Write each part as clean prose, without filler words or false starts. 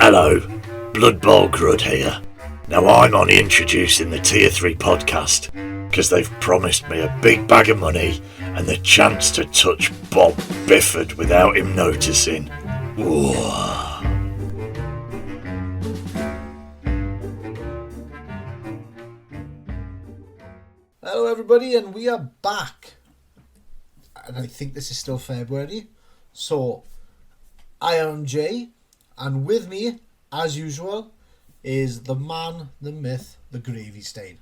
Hello, Blood Bowl Grud here. Now I'm only introducing the Tier 3 podcast because they've promised me a big bag of money and the chance to touch Bob Bifford without him noticing. Ooh. Hello everybody, and we are back. And I think this is still February. So, I am Jay, and with me, as usual, is the man, the myth, the gravy stain.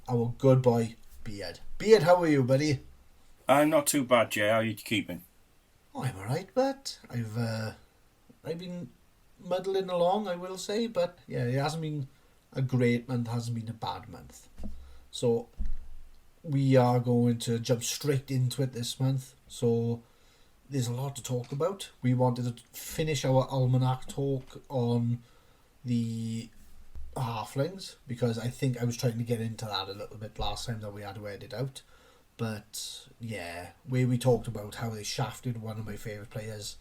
Our good boy, Beard. Beard, how are you, buddy? I'm not too bad, Jay. How are you keeping? Oh, I'm alright, but I've been muddling along, I will say, but yeah, it hasn't been a great month, hasn't been a bad month. So, we are going to jump straight into it this month. So, there's a lot to talk about. We wanted to finish our almanac talk on the halflings, because I think I was trying to get into that a little bit last time that we had to edit out. But yeah, where we talked about how they shafted one of my favourite players,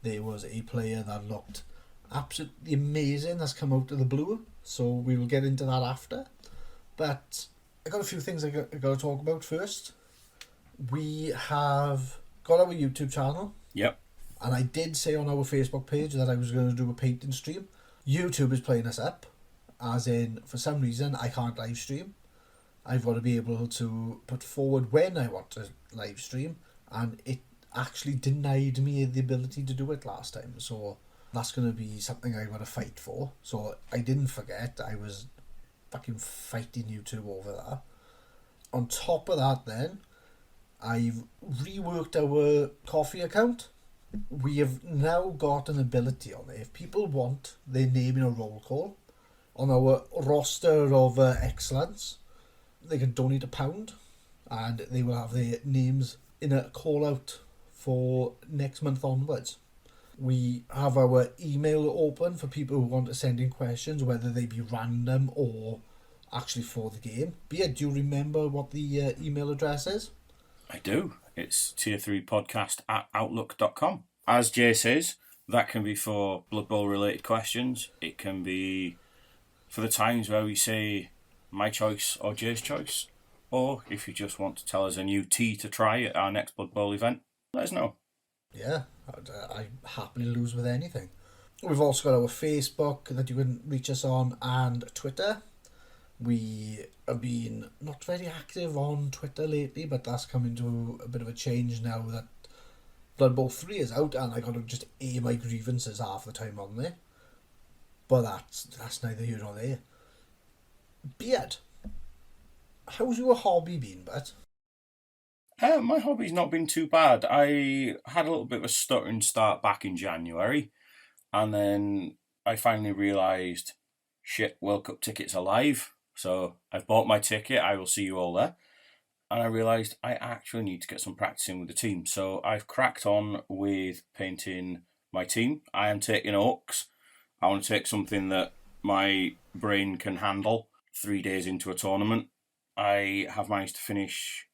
there was a player that looked absolutely amazing that's come out of the blue. So we will get into that after. But I got a few things I got to talk about first. We have got our YouTube channel. Yep. And I did say on our Facebook page that I was going to do a painting stream. YouTube is playing us up, as in, for some reason, I can't live stream. I've got to be able to put forward when I want to live stream, and it actually denied me the ability to do it last time. So that's going to be something I got to fight for. So I didn't forget. I was fucking fighting YouTube over that. On top of that, then, I've reworked our coffee account. We have now got an ability on it. If people want their name in a roll call on our roster of excellence, they can donate £1 and they will have their names in a call out for next month onwards. We have our email open for people who want to send in questions, whether they be random or actually for the game. Beard, do you remember what the email address is? I do. It's tier3podcast@outlook.com. As Jay says, that can be for Blood Bowl related questions. It can be for the times where we say my choice or Jay's choice. Or if you just want to tell us a new tea to try at our next Blood Bowl event, let us know. Yeah, I happily lose with anything. We've also got our Facebook that you can reach us on, and Twitter. We have been not very active on Twitter lately, but that's coming to a bit of a change now that Blood Bowl 3 is out, and I got to just air my grievances half the time on there. But that's neither here nor there. Beard, how's your hobby been, bud? My hobby's not been too bad. I had a little bit of a stuttering start back in January, and then I finally realised, shit, World Cup tickets are live. So I've bought my ticket, I will see you all there. And I realised I actually need to get some practicing with the team. So I've cracked on with painting my team. I am taking Oaks. I want to take something that my brain can handle 3 days into a tournament. I have managed to finish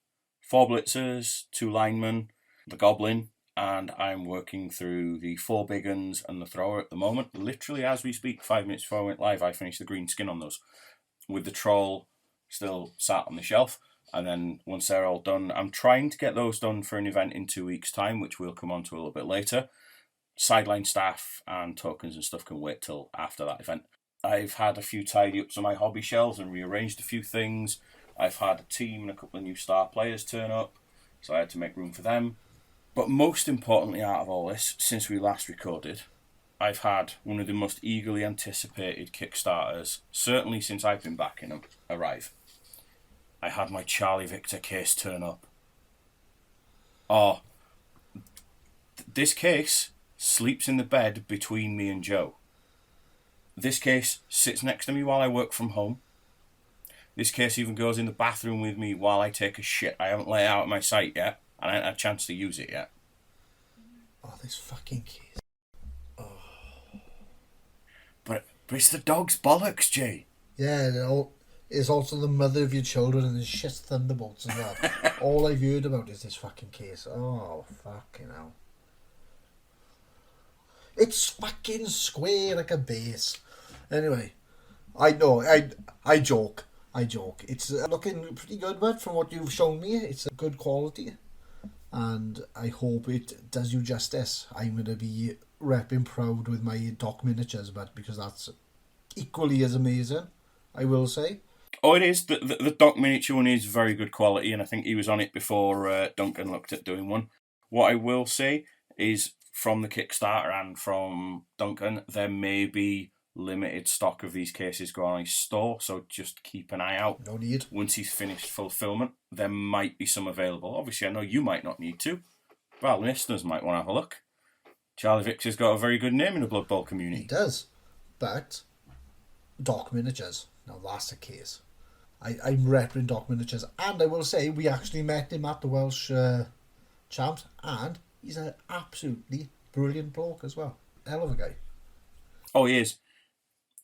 4 blitzers, 2 linemen, the goblin, and I'm working through the 4 big uns and the thrower at the moment. Literally as we speak, 5 minutes before I went live, I finished the green skin on those, with the troll still sat on the shelf. And then once they're all done, I'm trying to get those done for an event in 2 weeks' time, which we'll come on to a little bit later. Sideline staff and tokens and stuff can wait till after that event. I've had a few tidy ups on my hobby shelves and rearranged a few things. I've had a team and a couple of new star players turn up, so I had to make room for them. But most importantly out of all this, since we last recorded, I've had one of the most eagerly anticipated Kickstarters, certainly since I've been backing them, arrive. I had my Charlie Victor case turn up. Oh, this case sleeps in the bed between me and Joe. This case sits next to me while I work from home. This case even goes in the bathroom with me while I take a shit. I haven't let it out of my sight yet, and I haven't had a chance to use it yet. Oh, this fucking case. But it's the dog's bollocks, Jay. Yeah, it's also the mother of your children and the shit thunderbolts as well. All I've heard about is this fucking case. Oh, fucking hell. It's fucking square like a base. Anyway, I know, I joke. It's looking pretty good, but from what you've shown me, it's a good quality. And I hope it does you justice. I'm going to be repping proud with my Doc miniatures, but because that's equally as amazing, I will say. Oh, it is. The Doc miniature one is very good quality, and I think he was on it before Duncan looked at doing one. What I will say is, from the Kickstarter and from Duncan, there may be limited stock of these cases going on his store, so just keep an eye out. No need. Once he's finished fulfillment, there might be some available. Obviously, I know you might not need to, but listeners might want to have a look. Charlie Victor's got a very good name in the Blood Bowl community. He does, but Doc miniatures, now that's the case. I'm repping Doc miniatures, and I will say we actually met him at the Welsh Champs, and he's an absolutely brilliant bloke as well. Hell of a guy. Oh, he is.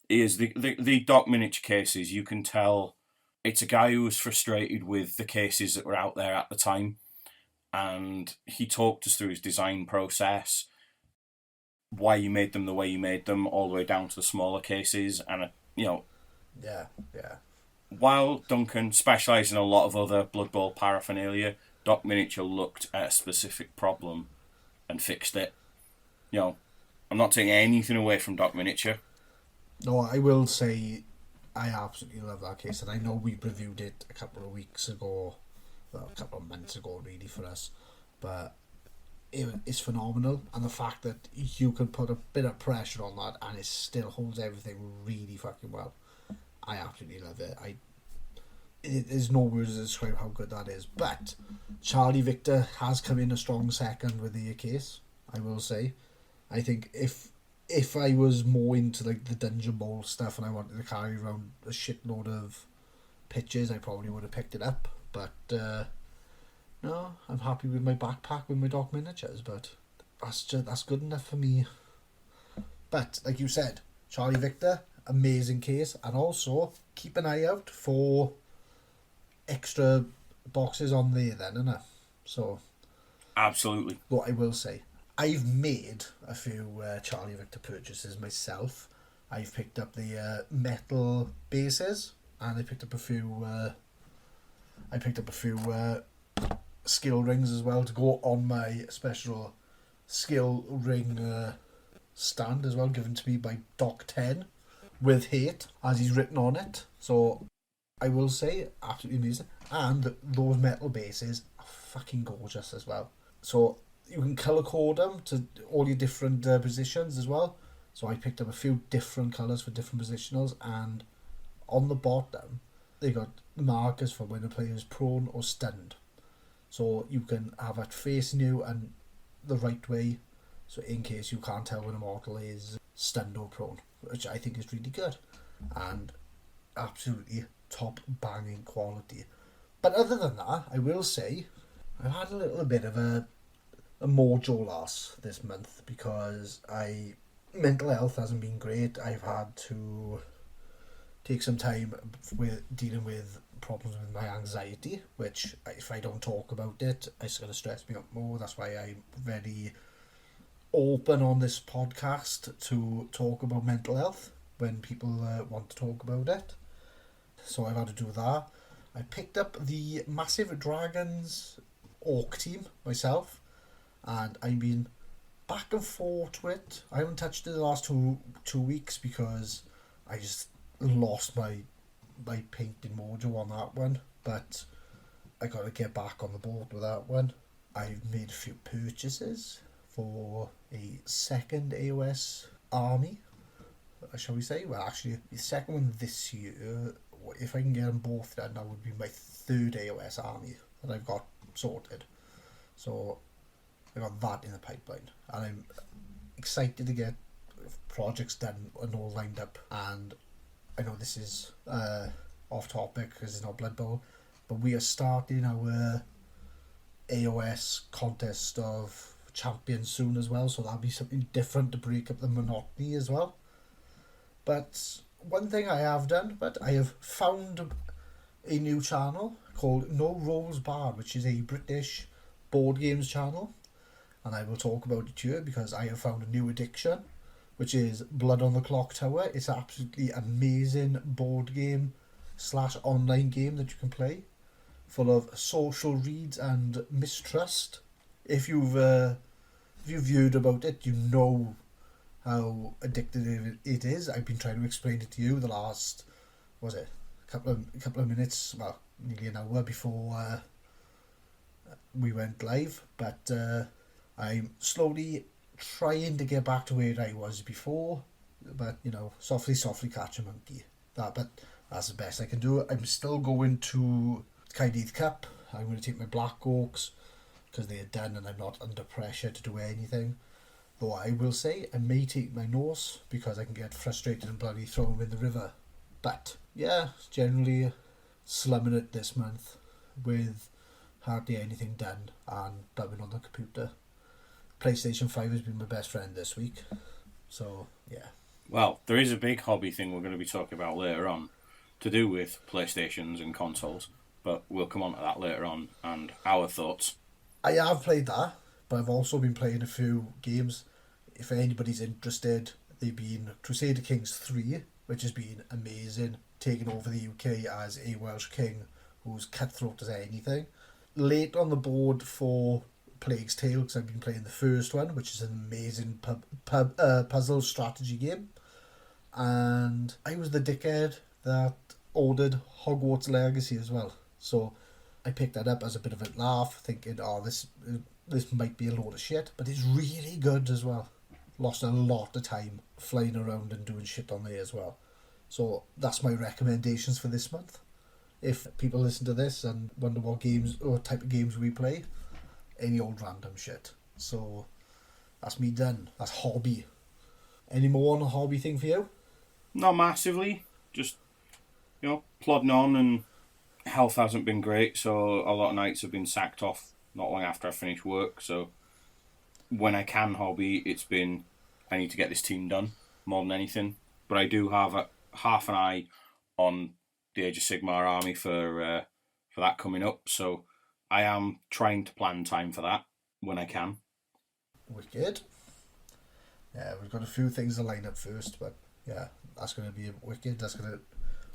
He is. The Doc miniature cases, you can tell it's a guy who was frustrated with the cases that were out there at the time, and he talked us through his design process, why he made them the way he made them, all the way down to the smaller cases, and Yeah. While Duncan specialised in a lot of other Blood Bowl paraphernalia, Doc Miniature looked at a specific problem and fixed it. I'm not taking anything away from Doc Miniature. No, I will say I absolutely love that case, and I know we reviewed it a couple of weeks ago, well, a couple of months ago really for us, but it's phenomenal, and the fact that you can put a bit of pressure on that and it still holds everything really fucking well. I absolutely love it. There's no words to describe how good that is. But Charlie Victor has come in a strong second with the case, I will say. I think if I was more into like the Dungeon Bowl stuff and I wanted to carry around a shitload of pitches, I probably would have picked it up. But no, I'm happy with my backpack with my Doc miniatures. But that's good enough for me. But like you said, Charlie Victor, amazing case, and also keep an eye out for extra boxes on there then, innit? So absolutely. What I will say, I've made a few Charlie Victor purchases myself. I've picked up the metal bases, and I picked up a few skill rings as well to go on my special skill ring stand as well, given to me by Doc 10 with hate, as he's written on it. So I will say, absolutely amazing. And those metal bases are fucking gorgeous as well. So you can colour code them to all your different positions as well. So I picked up a few different colours for different positionals, and on the bottom they got markers for when a player is prone or stunned. So you can have it facing you and the right way, so in case you can't tell when a model is stunned or prone, which I think is really good and absolutely top banging quality. But other than that, I will say I've had a little bit of a mojo loss this month because mental health hasn't been great. I've had to take some time with dealing with problems with my anxiety, which if I don't talk about it, it's going to stress me out more. That's why I'm very open on this podcast to talk about mental health when people want to talk about it. So I've had to do that. I picked up the Massive Dragons Orc team myself, and I've been back and forth with it. I haven't touched it the last two weeks because I just lost my painting mojo on that one, but I got to get back on the board with that one. I've made a few purchases for a second AOS army, shall we say. Well, actually, the second one this year, if I can get them both done, that would be my third AOS army that I've got sorted. So I got that in the pipeline, and I'm excited to get projects done and all lined up. And I know this is off topic because it's not Blood Bowl, but we are starting our AOS contest of champions soon as well, so that'll be something different to break up the monotony as well. But one thing I have done, but I have found a new channel called No Rolls Barred, which is a British board games channel, and I will talk about it here because I have found a new addiction, which is Blood on the Clock Tower. It's an absolutely amazing board game / online game that you can play, full of social reads and mistrust. If you've heard about it, you know how addictive it is. I've been trying to explain it to you the last, couple of minutes, well, nearly an hour before we went live, but I'm slowly trying to get back to where I was before, but softly catch a monkey. But that's the best I can do. I'm still going to Kaideith Cup. I'm going to take my Black Oaks because they're done and I'm not under pressure to do anything. Though I will say I may take my Norse because I can get frustrated and bloody throw them in the river. But yeah, generally slumming it this month with hardly anything done and dubbing on the computer. PlayStation 5 has been my best friend this week. So yeah. Well, there is a big hobby thing we're going to be talking about later on to do with PlayStations and consoles, but we'll come on to that later on and our thoughts. I have played that, but I've also been playing a few games. If anybody's interested, they've been Crusader Kings 3, which has been amazing, taking over the UK as a Welsh king who's cutthroat as anything. Late on the board for Plague's Tale, because I've been playing the first one, which is an amazing puzzle strategy game. And I was the dickhead that ordered Hogwarts Legacy as well. So I picked that up as a bit of a laugh, thinking, this might be a load of shit, but it's really good as well. Lost a lot of time flying around and doing shit on there as well. So that's my recommendations for this month. If people listen to this and wonder what games or type of games we play, any old random shit. So that's me done. That's hobby. Any more on a hobby thing for you? Not massively. Just, plodding on, and health hasn't been great, so a lot of nights have been sacked off not long after I finish work. So when I can hobby, it's been I need to get this team done more than anything. But I do have half an eye on the Age of Sigmar army for that coming up. So I am trying to plan time for that when I can. Wicked. Yeah, we've got a few things to line up first, but yeah, that's going to be wicked. That's going to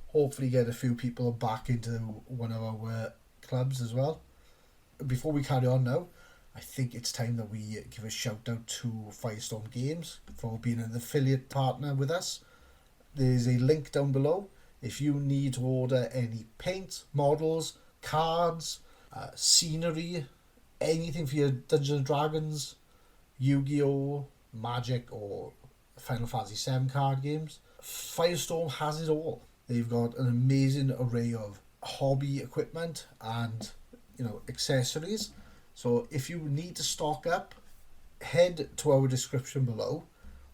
hopefully get a few people back into one of our clubs as well. Before we carry on now, I think it's time that we give a shout out to Firestorm Games for being an affiliate partner with us. There's a link down below. If you need to order any paint, models, cards, scenery, anything for your Dungeons & Dragons, Yu-Gi-Oh!, Magic or Final Fantasy VII card games, Firestorm has it all. They've got an amazing array of hobby equipment and accessories. So if you need to stock up, head to our description below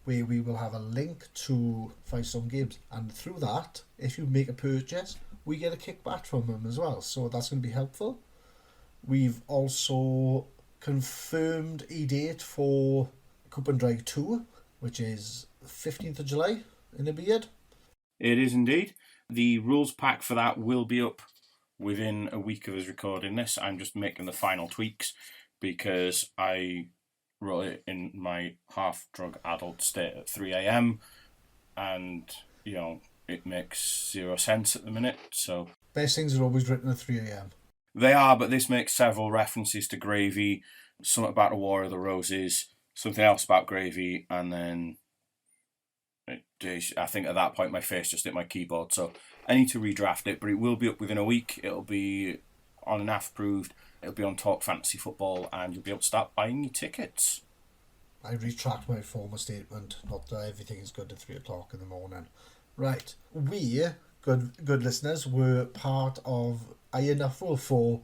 where we will have a link to Firestorm Games, and through that, if you make a purchase, we get a kickback from them as well, so that's going to be helpful. We've also confirmed a date for Coop and Drag 2, which is 15th of July in a beard. It is indeed. The rules pack for that will be up within a week of us recording this. I'm just making the final tweaks because I wrote it in my half-drug adult state at 3 a.m. and, it makes zero sense at the minute, so... Best things are always written at 3 a.m. They are, but this makes several references to Gravy, something about the War of the Roses, something else about Gravy, and then... I think at that point my face just hit my keyboard, so I need to redraft it, but it will be up within a week. It'll be on an approved, it'll be on Talk Fantasy Football, and you'll be able to start buying your tickets. I retract my former statement, not that everything is good at 3 o'clock in the morning. Right, we, good listeners, were part of Iron Knuffle for,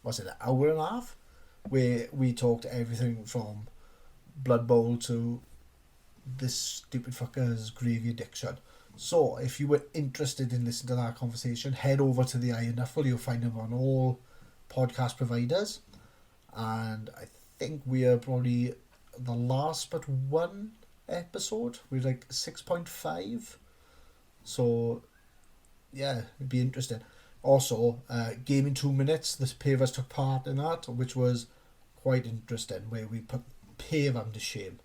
an hour and a half? Where we talked everything from Blood Bowl to this stupid fucker's gravy addiction. So if you were interested in listening to that conversation, head over to the Iron Knuffle. You'll find them on all podcast providers, and I think we are probably the last but one episode. We're like 6.5, so yeah, it'd be interesting. Also, Game in 2 Minutes, the pair of us took part in that, which was quite interesting, where we put pay them to shame.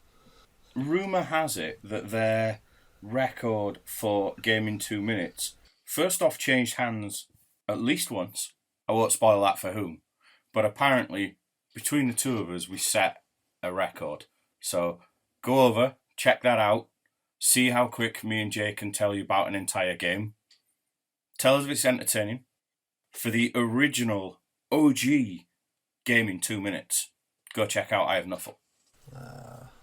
Rumour has it that their record for Game in 2 minutes first off changed hands at least once. I won't spoil that for whom. But apparently, between the two of us, we set a record. So go over, check that out, see how quick me and Jay can tell you about an entire game. Tell us if it's entertaining. For the original OG Game in 2 minutes, go check out I Have Nuffle.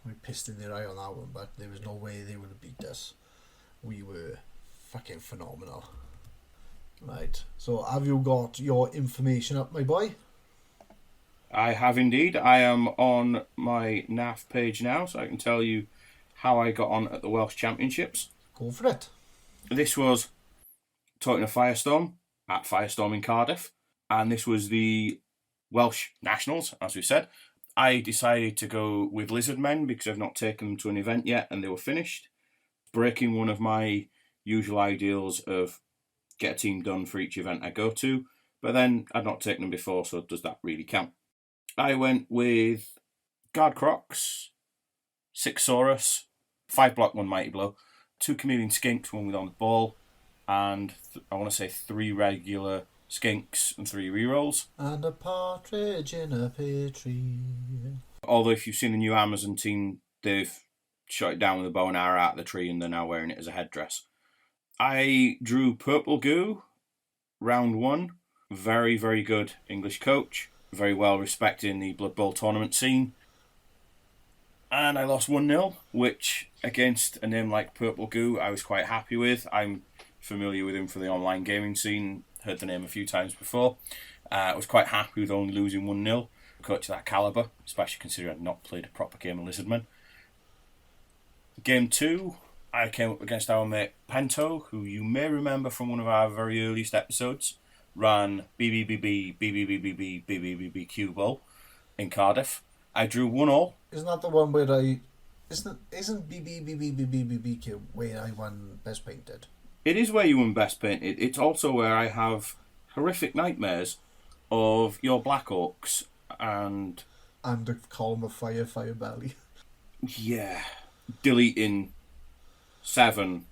We pissed in their eye on that one, but there was no way they would have beat us. We were fucking phenomenal. Right, so have you got your information up, my boy? I have indeed. I am on my NAF page now, so I can tell you how I got on at the Welsh Championships. Go for it. This was Talking to Firestorm at Firestorm in Cardiff, and this was the Welsh Nationals, as we said. I decided to go with Lizardmen because I've not taken them to an event yet and they were finished, breaking one of my usual ideals of get a team done for each event I go to, but then I'd not taken them before, so does that really count? I went with Guard Crocs, 6 Saurus, 5 Block, 1 Mighty Blow, 2 Chameleon Skinks, 1 with on the ball, and I want to say 3 regular Skinks and 3 rerolls. And a partridge in a pear tree. Although if you've seen the new Amazon team, they've shot it down with a bow and arrow out of the tree and they're now wearing it as a headdress. I drew Purple Goo, round 1. Very, very good English coach. Very well respected in the Blood Bowl tournament scene. And I lost 1-0, which against a name like Purple Goo, I was quite happy with. I'm familiar with him for the online gaming scene. Heard the name a few times before. I was quite happy with only losing 1-0. Coach of that calibre, especially considering I'd not played a proper game of Lizardman. Game 2, I came up against our mate Pento, who you may remember from one of our very earliest episodes, ran BBBB Q Bowl in Cardiff. I drew 1-1. Isn't that the one where I... Isn't BBBBBBBBQ where I won Best Painted? It is where you won Best Painted. It's also where I have horrific nightmares of your Black Orcs and a column of fire belly. Yeah. Deleting 7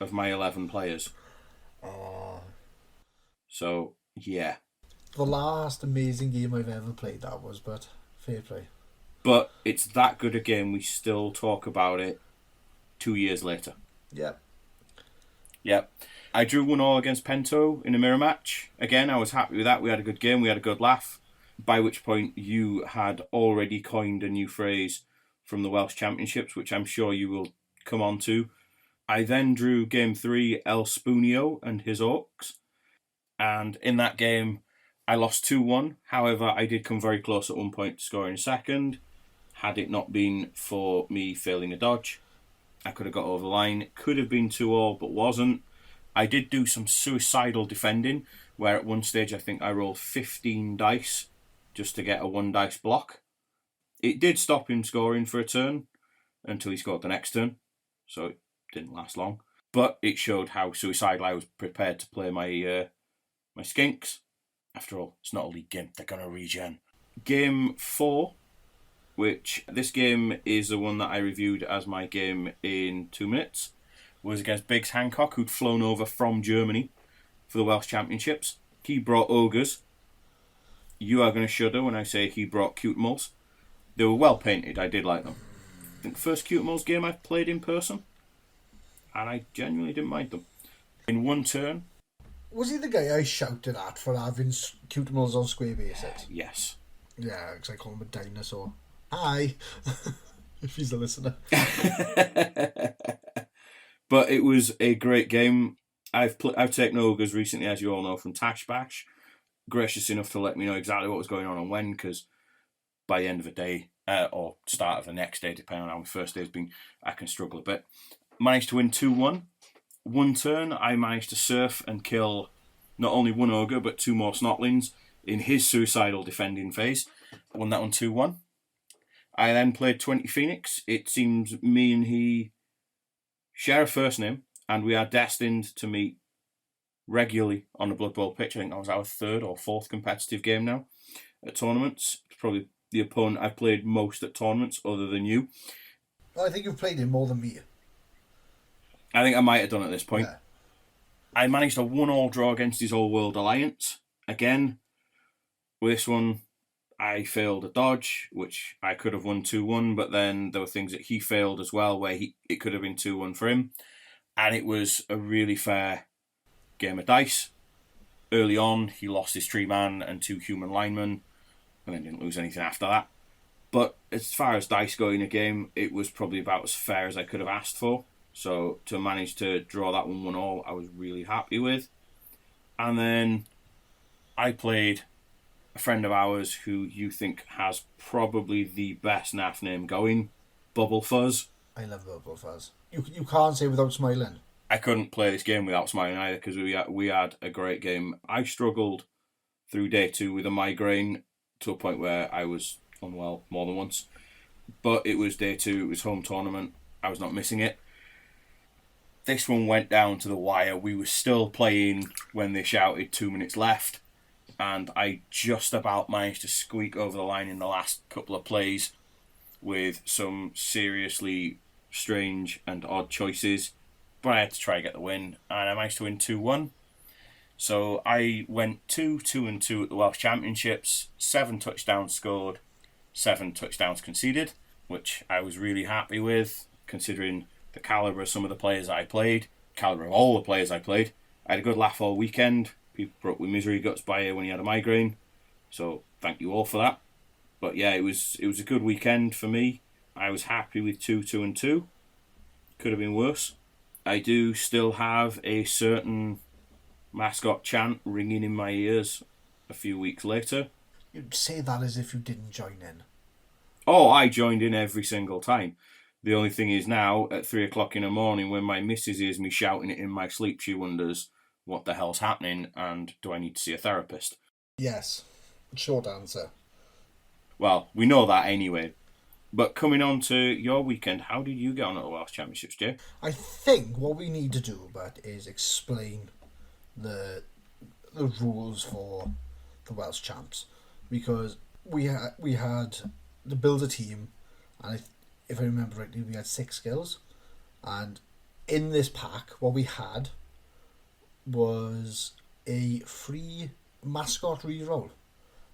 of my 11 players. So, yeah. The last amazing game I've ever played that was, but fair play. But it's that good a game, we still talk about it 2 years later. Yep. Yep. I drew 1-1 against Pento in a mirror match. Again, I was happy with that. We had a good game, we had a good laugh. By which point you had already coined a new phrase from the Welsh Championships, which I'm sure you will come on to. I then drew Game 3, El Spoonio and his Orcs. And in that game, I lost 2-1. However, I did come very close at one point to scoring a second. Had it not been for me failing a dodge, I could have got over the line. It could have been 2-2, but wasn't. I did do some suicidal defending, where at one stage I think I rolled 15 dice just to get a 1 dice block. It did stop him scoring for a turn until he scored the next turn, so it didn't last long. But it showed how suicidal I was prepared to play my my skinks. After all, it's not a league game, they're going to regen. Game 4, which this game is the one that I reviewed as my game in 2 minutes, was against Biggs Hancock, who'd flown over from Germany for the Welsh Championships. He brought ogres. You are going to shudder when I say he brought Cutemals. They were well painted, I did like them. I think the first Cutemals game I've played in person, and I genuinely didn't mind them. In one turn... Was he the guy I shouted at for having Cutemals on square bases? Yes. Yeah, because I call him a dinosaur. Hi! If he's a listener. But it was a great game. I've taken ogres recently, as you all know, from Tash Bash. Gracious enough to let me know exactly what was going on and when, because by the end of the day, or start of the next day, depending on how my first day has been, I can struggle a bit. Managed to win 2-1. One turn, I managed to surf and kill not only one ogre, but 2 more snotlings in his suicidal defending phase. Won that one 2-1. I then played 20 Phoenix. It seems me and he share a first name, and we are destined to meet regularly on the Blood Bowl pitch. I think that was our 3rd or 4th competitive game now at tournaments. It's probably the opponent I've played most at tournaments other than you. I think you've played him more than me. I think I might have done at this point. Yeah. I managed a 1-1 draw against his All World Alliance. Again, with this one, I failed a dodge, which I could have won 2-1, but then there were things that he failed as well, where it could have been 2-1 for him. And it was a really fair game of dice. Early on, he lost his tree man and 2 human linemen, and then didn't lose anything after that. But as far as dice go in a game, it was probably about as fair as I could have asked for. So to manage to draw that 1-1 I was really happy with. And then I played a friend of ours who you think has probably the best NAF name going, Bubble Fuzz. I love Bubble Fuzz. You can't say without smiling. I couldn't play this game without smiling either because we had a great game. I struggled through day 2 with a migraine to a point where I was unwell more than once. But it was day 2, it was home tournament. I was not missing it. This one went down to the wire. We were still playing when they shouted 2 minutes left. And I just about managed to squeak over the line in the last couple of plays with some seriously strange and odd choices. But I had to try and get the win. And I managed to win 2-1. So I went 2-2-2 at the Welsh Championships. 7 touchdowns scored, 7 touchdowns conceded, which I was really happy with, considering the calibre of some of the players I played, calibre of all the players I played. I had a good laugh all weekend. People broke with misery guts by when he had a migraine. So thank you all for that. But yeah, it was a good weekend for me. I was happy with 2-2-2. Could have been worse. I do still have a certain mascot chant ringing in my ears a few weeks later. You'd say that as if you didn't join in. Oh, I joined in every single time. The only thing is now, at 3 o'clock in the morning, when my missus hears me shouting it in my sleep, she wonders what the hell's happening and do I need to see a therapist? Yes. Short answer. Well, we know that anyway. But coming on to your weekend, how did you get on at the Welsh Championships, Jay? I think what we need to do, but is explain the rules for the Welsh Champs, because we had to build a team, and if I remember rightly, we had 6 skills, and in this pack, what we had was a free mascot reroll,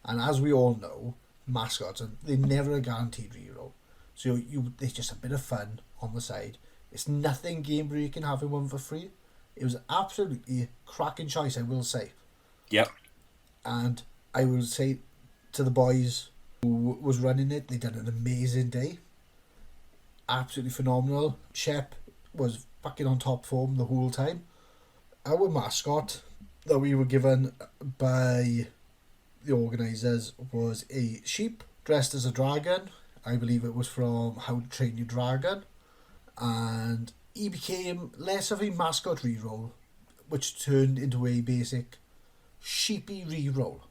and as we all know, mascots they're never a guaranteed reroll, so it's just a bit of fun on the side. It's nothing game breaking having one for free. It was absolutely cracking choice, I will say. Yep. And I will say to the boys who was running it, they done an amazing day. Absolutely phenomenal. Shep was fucking on top form the whole time. Our mascot that we were given by the organisers was a sheep dressed as a dragon. I believe it was from How to Train Your Dragon. And he became less of a mascot reroll, which turned into a basic sheepy reroll.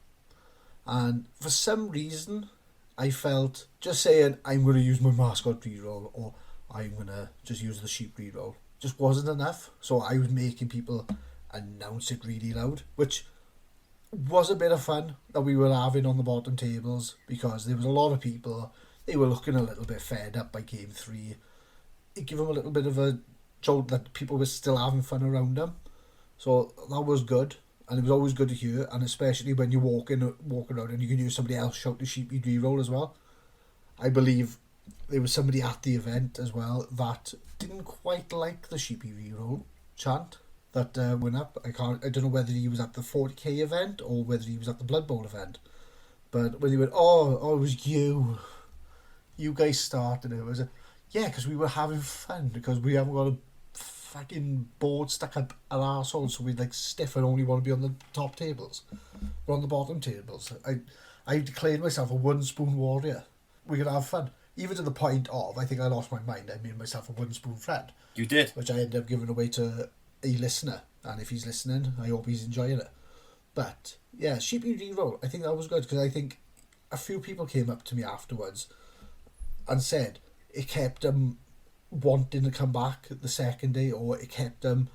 And for some reason, I felt just saying I'm going to use my mascot reroll or I'm going to just use the sheep reroll just wasn't enough. So I was making people announce it really loud, which was a bit of fun that we were having on the bottom tables, because there was a lot of people, they were looking a little bit fed up by game 3. It gave them a little bit of a jolt that people were still having fun around them. So that was good, and it was always good to hear, and especially when you're walking around and you can hear somebody else shout the sheepy reroll as well. I believe there was somebody at the event as well that didn't quite like the sheepy reroll chant that went up. I don't know whether he was at the 40k event or whether he was at the Blood Bowl event. But when he went, oh, it was you guys started it. Was yeah, because we were having fun, because we haven't got a fucking board stuck up our arsehole, so we like stiff and only want to be on the top tables. We're on the bottom tables. I declared myself a 1 spoon warrior. We could have fun. Even to the point of, I think I lost my mind, I made myself a 1 spoon friend. You did? Which I ended up giving away to a listener. And if he's listening, I hope he's enjoying it. But, yeah, sheepy reroll, I think that was good, because I think a few people came up to me afterwards and said it kept them wanting to come back the second day, or it kept them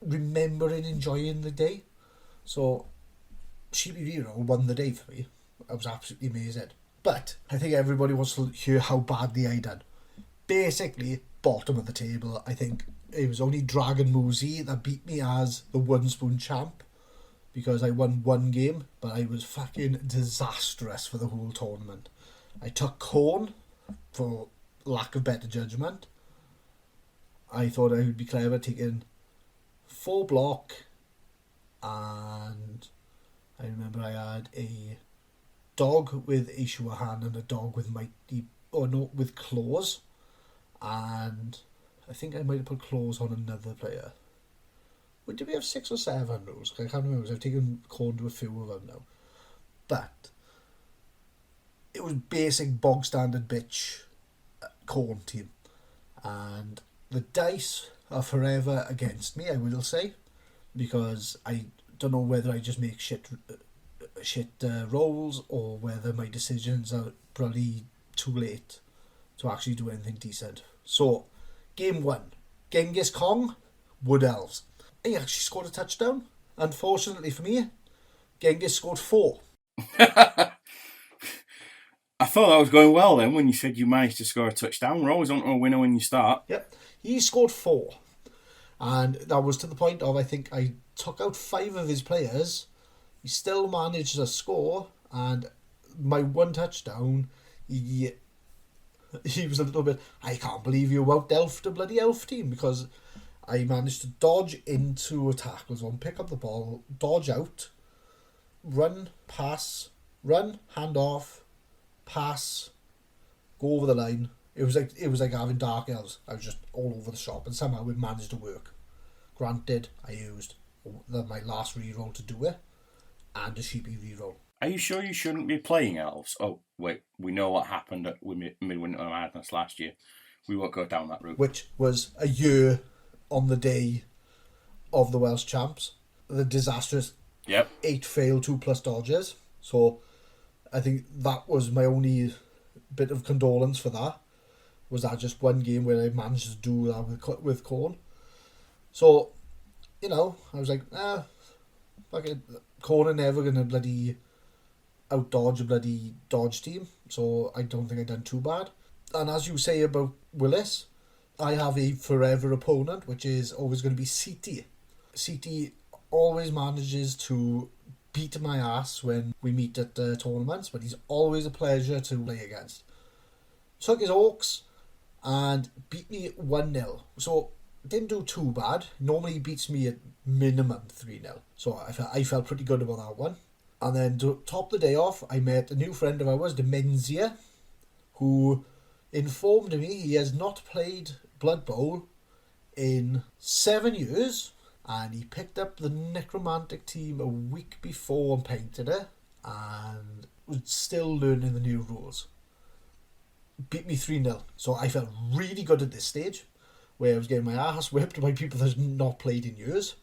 remembering enjoying the day. So, sheepy reroll won the day for me. It was absolutely amazing. But I think everybody wants to hear how badly I done. Basically, bottom of the table. I think it was only Dragon Moosey that beat me as the one spoon champ, because I won one game, but I was fucking disastrous for the whole tournament. I took Corn for lack of better judgment. I thought I would be clever taking 4 block, and I remember I had a dog with a sure hand and a dog with with claws, and I think I might have put claws on another player. Did we have 6 or 7 rules? I can't remember. I've taken Corn to a few of them now, but it was basic bog standard bitch Corn team, and the dice are forever against me, I will say, because I don't know whether I just make shit rolls or whether my decisions are probably too late to actually do anything decent. So, game 1, Genghis Kong, Wood Elves. He actually scored a touchdown. Unfortunately for me, Genghis scored 4. I thought that was going well then when you said you managed to score a touchdown. We're always on to a winner when you start. Yep. He scored 4. And that was to the point of, I think I took out 5 of his players. He still managed to score. And my one touchdown, he was a little bit, I can't believe you out-elfed a bloody elf team, because I managed to dodge into a tackle zone, pick up the ball, dodge out, run, pass, run, hand off, pass, go over the line. It was like having Dark Elves. I was just all over the shop, and somehow it managed to work. Granted, I used my last reroll to do it, and a sheepy reroll. Are you sure you shouldn't be playing elves? Oh, wait, we know what happened at Midwinter Madness last year. We won't go down that route. Which was a year on the day of the Welsh Champs. The disastrous 8 fail 2+ dodges. So I think that was my only bit of condolence for that. Was that just one game where I managed to do that with Corn. So, I was like, fucking Corn are never going to bloody out-dodge a bloody dodge team. So I don't think I done too bad. And as you say about Willis, I have a forever opponent, which is always going to be CT. CT always manages to beat my ass when we meet at tournaments, but he's always a pleasure to play against. Took his Orcs and beat me 1-0. So, didn't do too bad. Normally he beats me at minimum 3-0. So, I felt pretty good about that one. And then to top the day off, I met a new friend of ours, Demenzia, who informed me he has not played Blood Bowl in 7 years, and he picked up the Necromantic team a week before and painted it, and was still learning the new rules. Beat me 3-0, so I felt really good at this stage, where I was getting my ass whipped by people that's not played in years.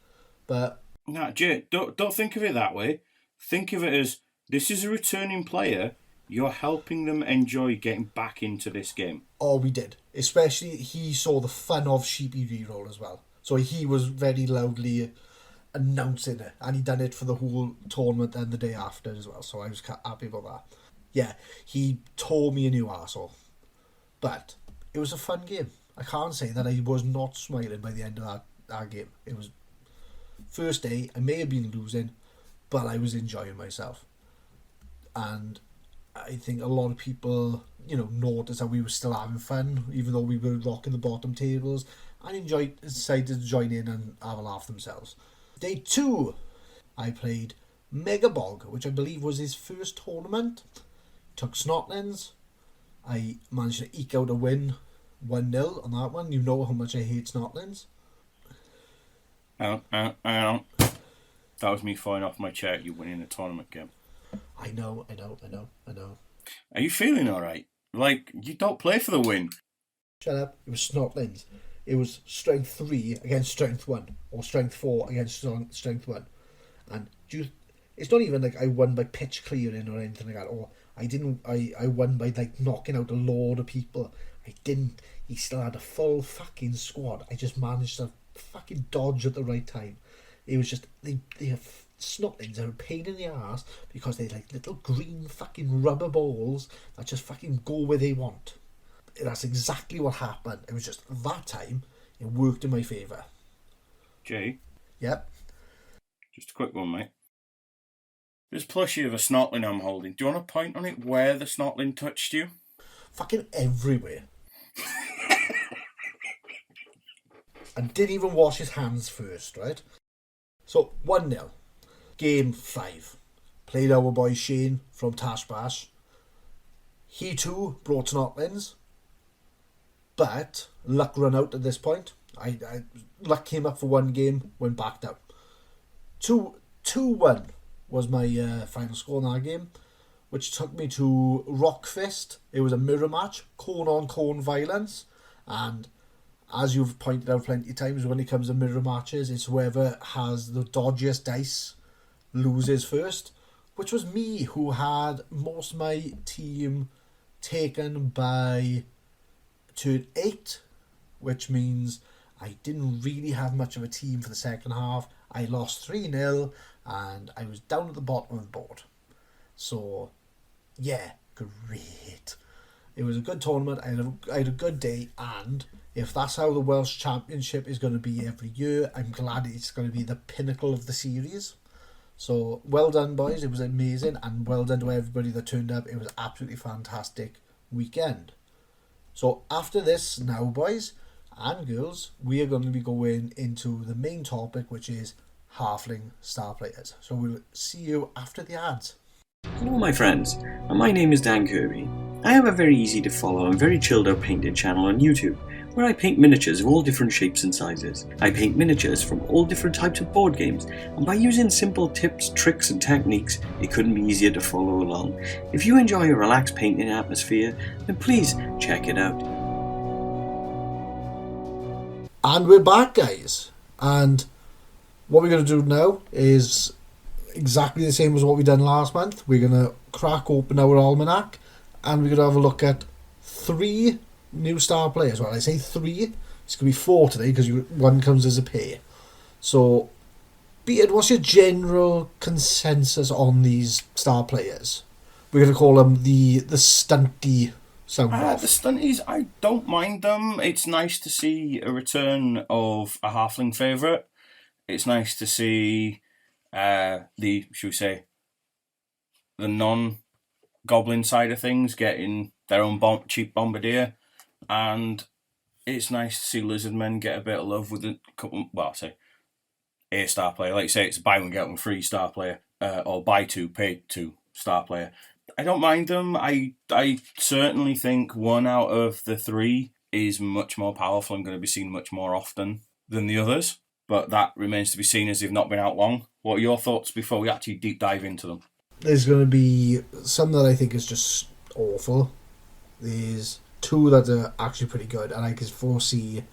But no, Jay, don't think of it that way. Think of it as, this is a returning player. You're helping them enjoy getting back into this game. Oh, we did. Especially, he saw the fun of Sheepy reroll as well. So he was very loudly announcing it. And he done it for the whole tournament and the day after as well. So I was happy about that. Yeah, he tore me a new arsehole. But it was a fun game. I can't say that I was not smiling by the end of that game. It was first day. I may have been losing, but I was enjoying myself. And I think a lot of people, noticed that we were still having fun, even though we were rocking the bottom tables, and decided to join in and have a laugh themselves. Day 2, I played Mega Bog, which I believe was his first tournament. Took Snotlings. I managed to eke out a win, 1-0 on that one. You know how much I hate Snotlings. That was me falling off my chair at you winning a tournament game. I know. Are you feeling alright? Like, you don't play for the win. Shut up. It was Snotlings. It was strength 3 against strength 1, or strength 4 against strength 1. And it's not even like I won by pitch clearing or anything like that, or I won by like knocking out a load of people. I didn't. He still had a full fucking squad. I just managed to fucking dodge at the right time. It was just, they snotlings are a pain in the arse because they're like little green fucking rubber balls that just fucking go where they want. That's exactly what happened. It was just that time it worked in my favour. Jay? Yep. Just a quick one, mate. This plushie of a snotling I'm holding, do you want to point on it where the snotling touched you? Fucking everywhere. And didn't even wash his hands first, right? So, 1-0. Game 5. Played our boy Shane from Tash Bash. He too brought snotlings. But luck ran out at this point. Luck came up for one game, went back down. 2-1 was my final score in that game, which took me to Rockfist. It was a mirror match, cone-on-cone violence, and as you've pointed out plenty of times, when it comes to mirror matches, it's whoever has the dodgiest dice loses first, which was me, who had most of my team taken by turn 8, which means I didn't really have much of a team for the second half. I lost 3-0 and I was down at the bottom of the board. So, yeah, great. It was a good tournament. I had a good day, and if that's how the Welsh Championship is going to be every year, I'm glad it's going to be the pinnacle of the series. So, well done, boys. It was amazing, and well done to everybody that turned up. It was absolutely fantastic weekend. So, after this now, boys and girls, we are going to be going into the main topic, which is Halfling star players. So, we'll see you after the ads. Hello my friends, and my name is Dan Kirby. I have a very easy to follow and very chilled out painting channel on YouTube, where I paint miniatures of all different shapes and sizes. I paint miniatures from all different types of board games, and by using simple tips, tricks and techniques, it couldn't be easier to follow along. If you enjoy a relaxed painting atmosphere, then please check it out. And we're back, guys. And what we're going to do now is exactly the same as what we done last month. We're going to crack open our almanac and we're going to have a look at 3 new star players. Well, I say 3, it's going to be 4 today because one comes as a pair. So, Beard, what's your general consensus on these star players? We're going to call them the stunty sound off. The stunties, I don't mind them. It's nice to see a return of a halfling favourite. It's nice to see the non-goblin side of things getting their own cheap bombardier, and it's nice to see lizardmen get a bit of love with a couple. Well, I say a star player. Like you say, it's buy one get one free star player, or buy 2 pay 2 star player. I don't mind them. I certainly think 1 out of the 3 is much more powerful and going to be seen much more often than the others. But that remains to be seen as they've not been out long. What are your thoughts before we actually deep dive into them? There's going to be some that I think is just awful. There's 2 that are actually pretty good, and I can foresee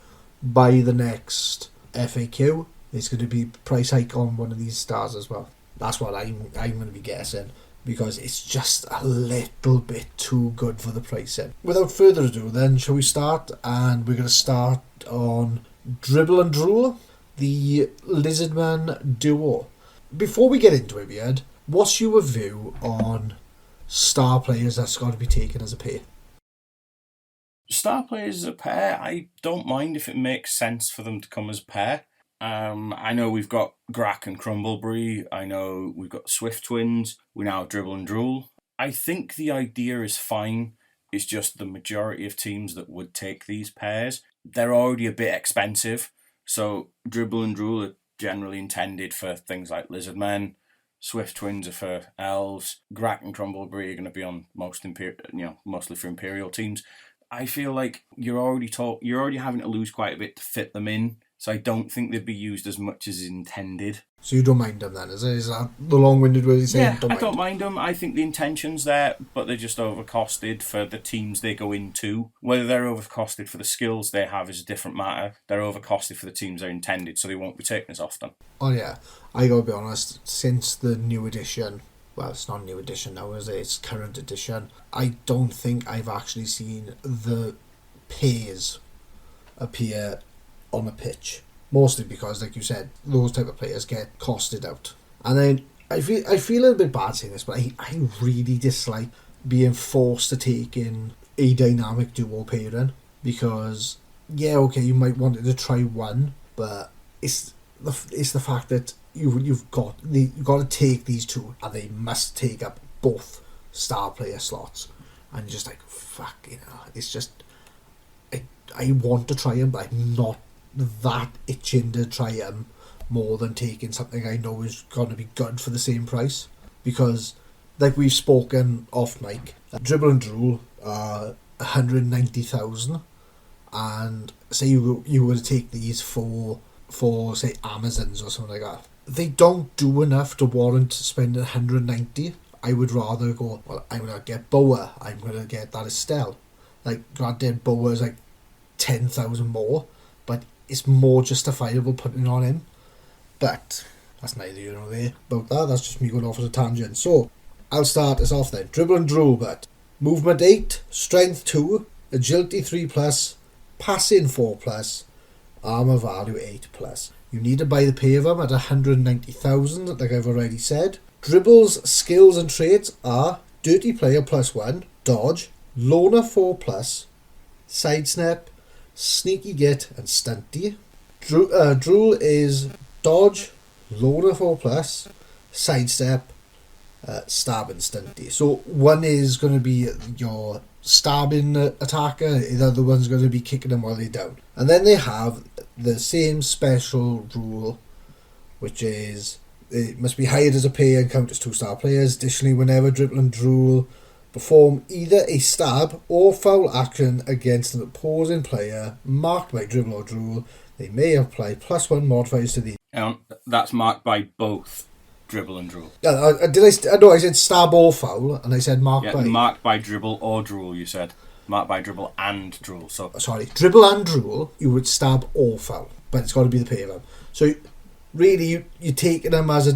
by the next FAQ there's going to be a price hike on one of these stars as well. That's what I'm going to be guessing, because it's just a little bit too good for the pricing. Without further ado then, shall we start? And we're going to start on Dribble and Drool, the Lizardman duo. Before we get into it, Beard, what's your view on star players that's got to be taken as a pair? Star players as a pair, I don't mind if it makes sense for them to come as a pair. I know we've got Grack and Crumbleberry. I know we've got Swift Twins. We now have Dribble and Drool. I think the idea is fine. It's just the majority of teams that would take these pairs, they're already a bit expensive. So Dribble and Drool are generally intended for things like Lizardmen. Swift Twins are for elves. Grack and Crumbleberry are going to be on mostly for Imperial teams. I feel like you're already having to lose quite a bit to fit them in. So I don't think they'd be used as much as intended. So you don't mind them then, is that the long-winded way of saying I don't mind them. I think the intention's there, but they're just overcosted for the teams they go into. Whether they're overcosted for the skills they have is a different matter. They're overcosted for the teams they're intended, so they won't be taken as often. Oh yeah, I gotta be honest, since the new edition, well, it's not a new edition now, is it? It's current edition. I don't think I've actually seen the pairs appear on a pitch. Mostly because, like you said, those type of players get costed out. And then I feel a little bit bad saying this, but I really dislike being forced to take in a dynamic duo pairing, because yeah, okay, you might want to try one, but it's the fact that you've got to take these two and they must take up both star player slots, and you're just like, fuck, it's just I want to try them, but I'm not that itching to try them more than taking something I know is going to be good for the same price. Because like we've spoken off mic, Dribble and Drool are 190,000, and say you were to take these for say Amazons or something like that, they don't do enough to warrant spending 190. I would rather go, well, I'm going to get Boa, I'm going to get that Estelle. Like, granted, Boa is like 10,000 more, but it's more justifiable putting it on him. But that's neither here nor there about that. That's just me going off on a tangent. So I'll start us off then. Dribble and Drool, but movement 8, strength 2, agility 3+, passing 4+, armor value 8+. You need to buy the pair of them at 190,000, like I've already said. Dribble's skills and traits are Dirty Player +1, Dodge, Loner 4+, Sidestep, Sneaky Git, and Stunty. Drool is Dodge, Loner 4+, Sidestep, Stab, and Stunty. So one is going to be your stabbing attacker, the other one's going to be kicking them while they're down. And then they have the same special rule, which is it must be hired as a player and count as 2-star players. Additionally, whenever Dribble and Drool perform either a stab or foul action against an opposing player marked by Dribble or Drool, they may apply +1 modifiers to these. That's marked by both Dribble and Drool. I said stab or foul, and I said marked by. Marked by Dribble or Drool, you said. Marked by Dribble and Drool. So sorry, Dribble and Drool, you would stab or foul, but it's got to be the pair of them. So really, you're taking them as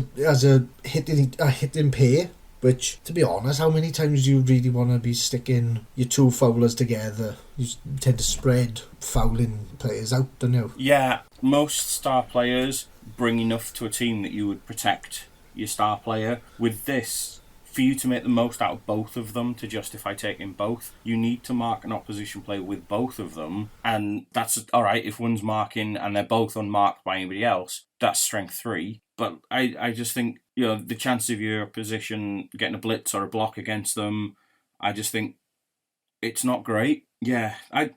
a hitting pair. Which, to be honest, how many times do you really want to be sticking your two foulers together? You tend to spread fouling players out, don't you? Yeah, most star players bring enough to a team that you would protect your star player. With this, for you to make the most out of both of them, to justify taking both, you need to mark an opposition player with both of them, and that's alright if one's marking and they're both unmarked by anybody else, that's strength 3. But I just think, the chance of your position getting a blitz or a block against them, I just think it's not great. Yeah, I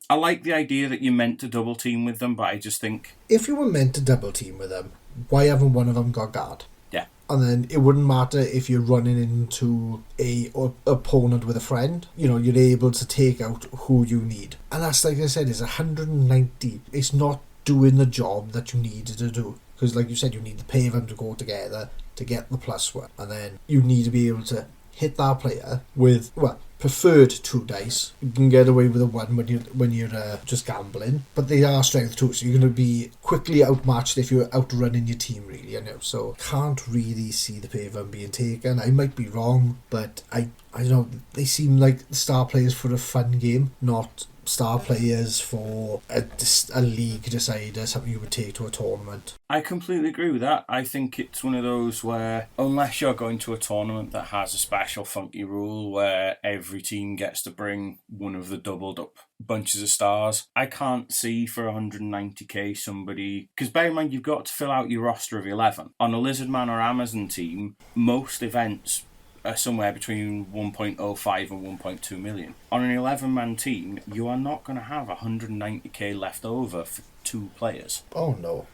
like the idea that you're meant to double team with them, but I just think... If you were meant to double team with them, why haven't one of them got guard? Yeah. And then it wouldn't matter if you're running into a opponent with a friend. You're able to take out who you need. And that's, like I said, it's 190. It's not doing the job that you needed to do. Because like you said, you need the pair of them to go together to get the +1. And then you need to be able to hit that player with, preferred 2 dice. You can get away with a 1 when you're just gambling. But they are strength 2, so you're going to be quickly outmatched if you're outrunning your team, really. So can't really see the pair of them being taken. I might be wrong, but I don't know. They seem like the star players for a fun game, not star players for a league decider, something you would take to a tournament. I completely agree with that. I think it's one of those where, unless you're going to a tournament that has a special funky rule where every team gets to bring one of the doubled up bunches of stars, I can't see for 190k somebody... Because bear in mind, you've got to fill out your roster of 11. On a Lizardman or Amazon team, most events are somewhere between 1.05 and 1.2 million. On an 11-man team, you are not going to have 190k left over for 2 players. Oh, no.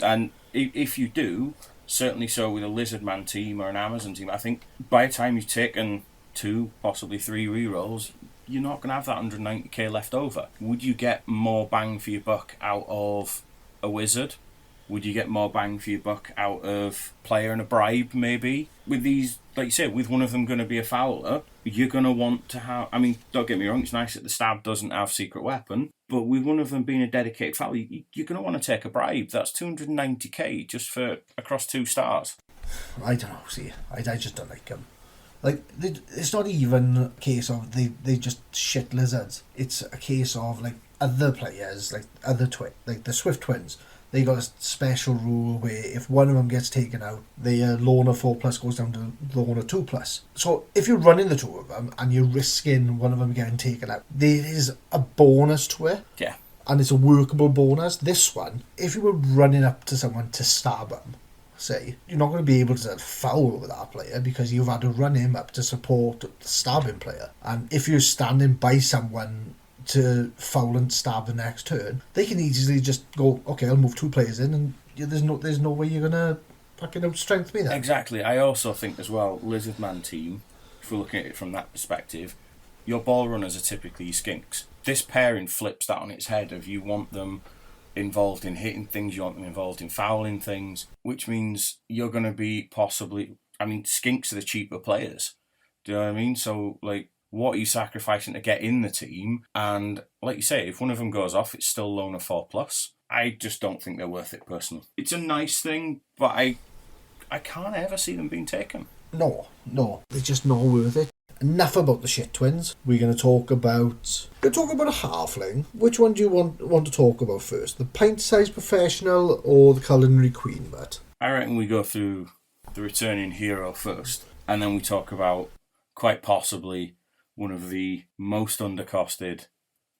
And if you do, certainly so with a Lizardman team or an Amazon team, I think by the time you've taken 2, possibly 3 rerolls, you're not going to have that 190k left over. Would you get more bang for your buck out of a wizard? Would you get more bang for your buck out of player and a bribe, maybe? With these, like you say, with one of them going to be a fouler, you're going to want to have... I mean, don't get me wrong, it's nice that the stab doesn't have secret weapon, but with one of them being a dedicated fouler, you're going to want to take a bribe. That's 290k just for across 2 stars. I don't know, see. I just don't like them. Like, it's not even a case of they just shit lizards. It's a case of, like, other players, like other like the Swift twins. they got a special rule where if one of them gets taken out, the loner 4+ goes down to loner 2+. So if you're running the two of them and you're risking one of them getting taken out, there is a bonus to it. Yeah. And it's a workable bonus. This one, if you were running up to someone to stab them, say, you're not going to be able to foul with that player because you've had to run him up to support the stabbing player. And if you're standing by someone to foul and stab the next turn, they can easily just go, okay, I'll move 2 players in, and there's no way you're going to fucking outstrength me then. Exactly. I also think as well, Lizard Man team, if we're looking at it from that perspective, your ball runners are typically skinks. This pairing flips that on its head of you want them involved in hitting things, you want them involved in fouling things, which means you're going to be possibly, skinks are the cheaper players. Do you know what I mean? So, like, what are you sacrificing to get in the team? And like you say, if one of them goes off, it's still loner 4+. I just don't think they're worth it personally. It's a nice thing, but I can't ever see them being taken. No, they're just not worth it. Enough about the shit twins. We're going to talk about a halfling. Which one do you want to talk about first? The pint-sized professional or the culinary queen, Matt? I reckon we go through the returning hero first, and then we talk about quite possibly one of the most undercosted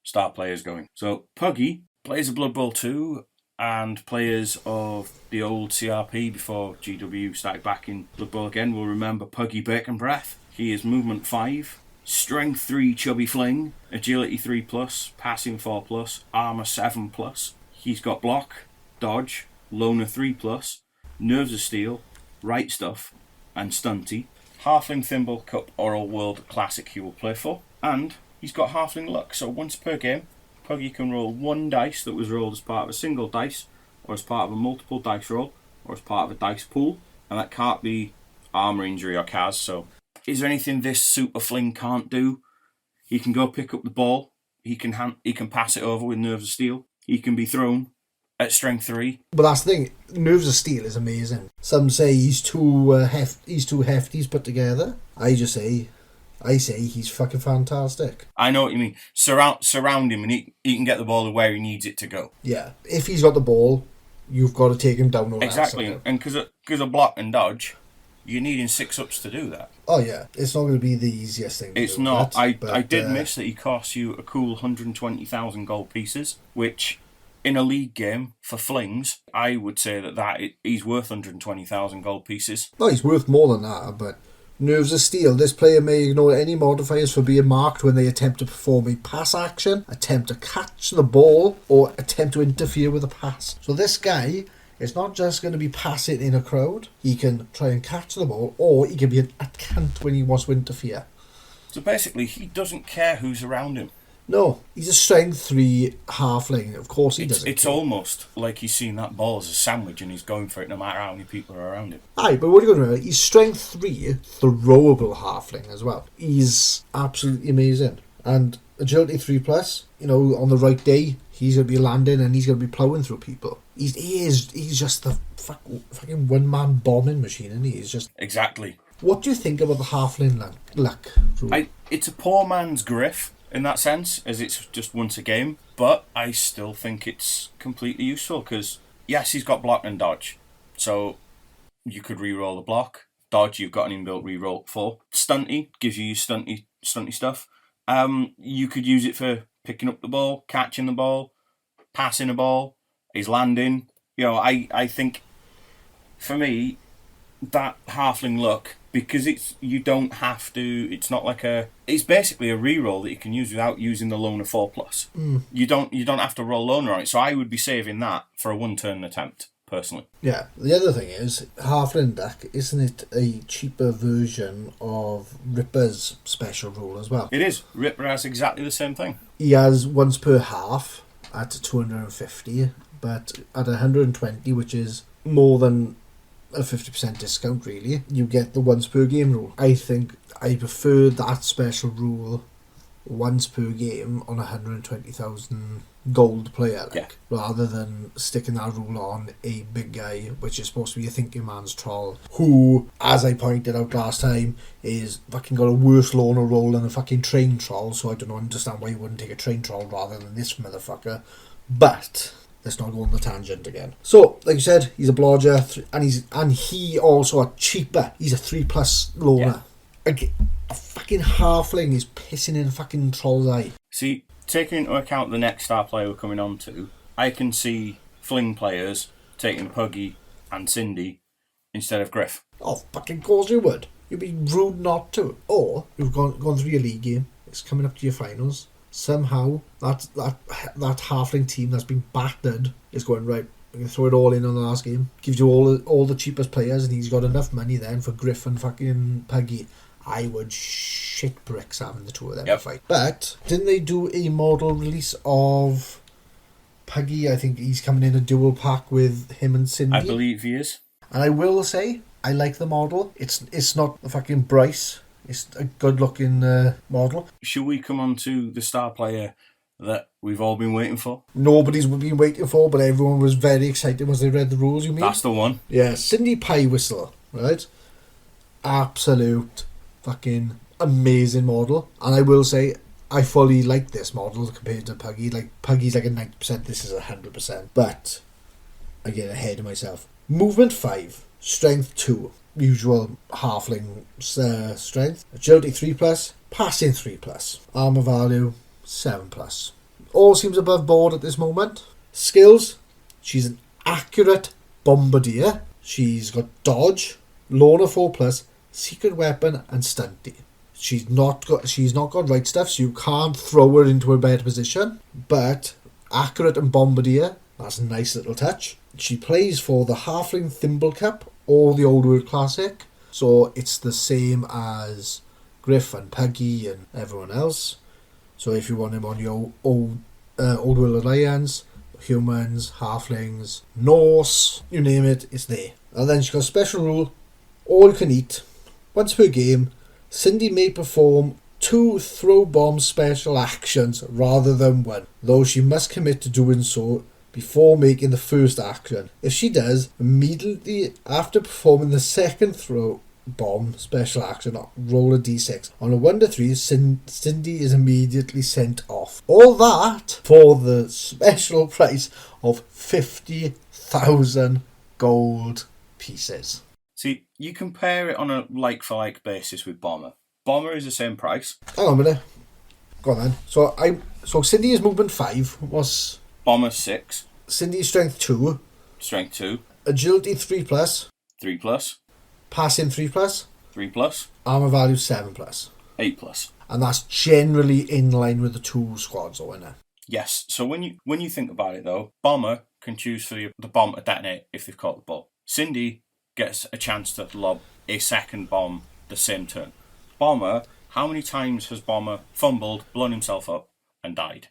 star players going. So Puggy plays a Blood Bowl 2, and players of the old CRP before GW started back in Blood Bowl again will remember Puggy Bacon Breath. He is movement 5, strength 3 chubby fling, agility 3+, passing 4+, armor 7+. He's got block, dodge, loner 3+, nerves of steel, right stuff, and stunty. Halfling Thimble Cup Oral World Classic he will play for. And he's got Halfling Luck, so once per game, Puggy can roll 1 dice that was rolled as part of a single dice, or as part of a multiple dice roll, or as part of a dice pool. And that can't be armor, injury, or Kaz, so is there anything this Super Fling can't do? He can go pick up the ball. He can pass it over with Nerves of Steel. He can be thrown at strength 3. But that's the thing. Nerves of Steel is amazing. Some say he's too hefty, he's put together. I say he's fucking fantastic. I know what you mean. Surround him, and he can get the ball to where he needs it to go. Yeah, if he's got the ball, you've got to take him down. Exactly, and because of block and dodge, you're needing 6-ups to do that. Oh yeah, it's not going to be the easiest thing to It's do not. that, I did miss that he costs you a cool 120,000 gold pieces, which in a league game for flings, I would say that he's worth 120,000 gold pieces. No, he's worth more than that, but Nerves of Steel. This player may ignore any modifiers for being marked when they attempt to perform a pass action, attempt to catch the ball, or attempt to interfere with a pass. So this guy is not just going to be passing in a crowd. He can try and catch the ball, or he can be a cunt when he wants to interfere. So basically, he doesn't care who's around him. No, he's a strength 3 halfling. Of course he doesn't. It's almost like he's seen that ball as a sandwich and he's going for it no matter how many people are around him. Aye, but what are you going to remember? He's strength 3 throwable halfling as well. He's absolutely amazing. And agility 3+, on the right day, he's going to be landing and he's going to be ploughing through people. He's just the fucking one-man bombing machine, isn't he? He's just... Exactly. What do you think about the halfling luck rule? It's a poor man's griff in that sense, as it's just once a game, but I still think it's completely useful because, yes, he's got block and dodge, so you could re-roll the block. Dodge, you've got an inbuilt re-roll for. Stunty gives you stunty stuff. You could use it for picking up the ball, catching the ball, passing the ball, his landing. I think, for me, that halfling luck, because you don't have to, it's not like it's basically a reroll that you can use without using the loner 4+. You don't have to roll loner on it, so I would be saving that for a 1-turn attempt, personally. Yeah, the other thing is, halfling deck, isn't it a cheaper version of Ripper's special rule as well? It is. Ripper has exactly the same thing. He has once per half at 250, but at 120, which is more than a 50% discount really, you get the once per game rule. I think I prefer that special rule once per game on 120,000 gold player, rather than sticking that rule on a big guy, which is supposed to be a thinking man's troll, who, as I pointed out last time, is fucking got a worse loner roll than a fucking train troll, so I don't understand why you wouldn't take a train troll rather than this motherfucker. But let's not go on the tangent again. So, like you said, he's a blodger, and he also a cheaper. He's a 3+ loner. Yeah. A fucking halfling is pissing in a fucking troll's eye. See, taking into account the next star player we're coming on to, I can see fling players taking Puggy and Cindy instead of Griff. Oh, fucking course you would. You'd be rude not to. Or you've gone through your league game. It's coming up to your finals. Somehow that halfling team that's been battered is going, right, we can throw it all in on the last game. Gives you all the cheapest players, and he's got enough money then for Griff and fucking Puggy. I would shit bricks having the two of them to fight. But didn't they do a model release of Puggy? I think he's coming in a dual pack with him and Cindy. I believe he is. And I will say, I like the model. It's not a fucking Bryce. It's a good looking model. Should we come on to the star player that we've all been waiting for? Nobody's been waiting for, but everyone was very excited once they read the rules, you mean? That's the one. Yeah, Cindy Pie Whistle, right? Absolute fucking amazing model. And I will say, I fully like this model compared to Puggy. Like, Puggy's like a 90%, this is 100%. But I get ahead of myself. Movement 5, Strength 2. Usual halfling strength. Agility 3+, passing 3+, armor value 7+. All seems above board at this moment. Skills, she's an accurate bombardier. She's got dodge, loner 4+, secret weapon, and stunty. She's not got right stuff, so you can't throw her into a better position. But accurate and bombardier, that's a nice little touch. She plays for the Halfling Thimble Cup or the Old World Classic, so it's the same as Griff and Puggy and everyone else. So if you want him on your Old World Alliance, humans, halflings, Norse, you name it, it's there. And then she's got a special rule, all you can eat. Once per game, Cindy may perform 2 throw bomb special actions rather than 1, though she must commit to doing so before making the first action. If she does, immediately after performing the second throw bomb special action, roll a d6. On a 1 to 3, Cindy is immediately sent off. All that for the special price of 50,000 gold pieces. See, you compare it on a like-for-like basis with Bomber. Bomber is the same price. Hang on a minute. Go on then. So Cindy is movement 5. What's Bomber 6. Cindy's strength 2. Strength 2. Agility 3+. 3+. Passing 3+. 3+. Armor value 7+. 8+. And that's generally in line with the 2 squads, though, isn't it? Yes. So when you think about it, though, Bomber can choose for the bomb to detonate if they've caught the ball. Cindy gets a chance to lob a second bomb the same turn. Bomber, how many times has Bomber fumbled, blown himself up, and died?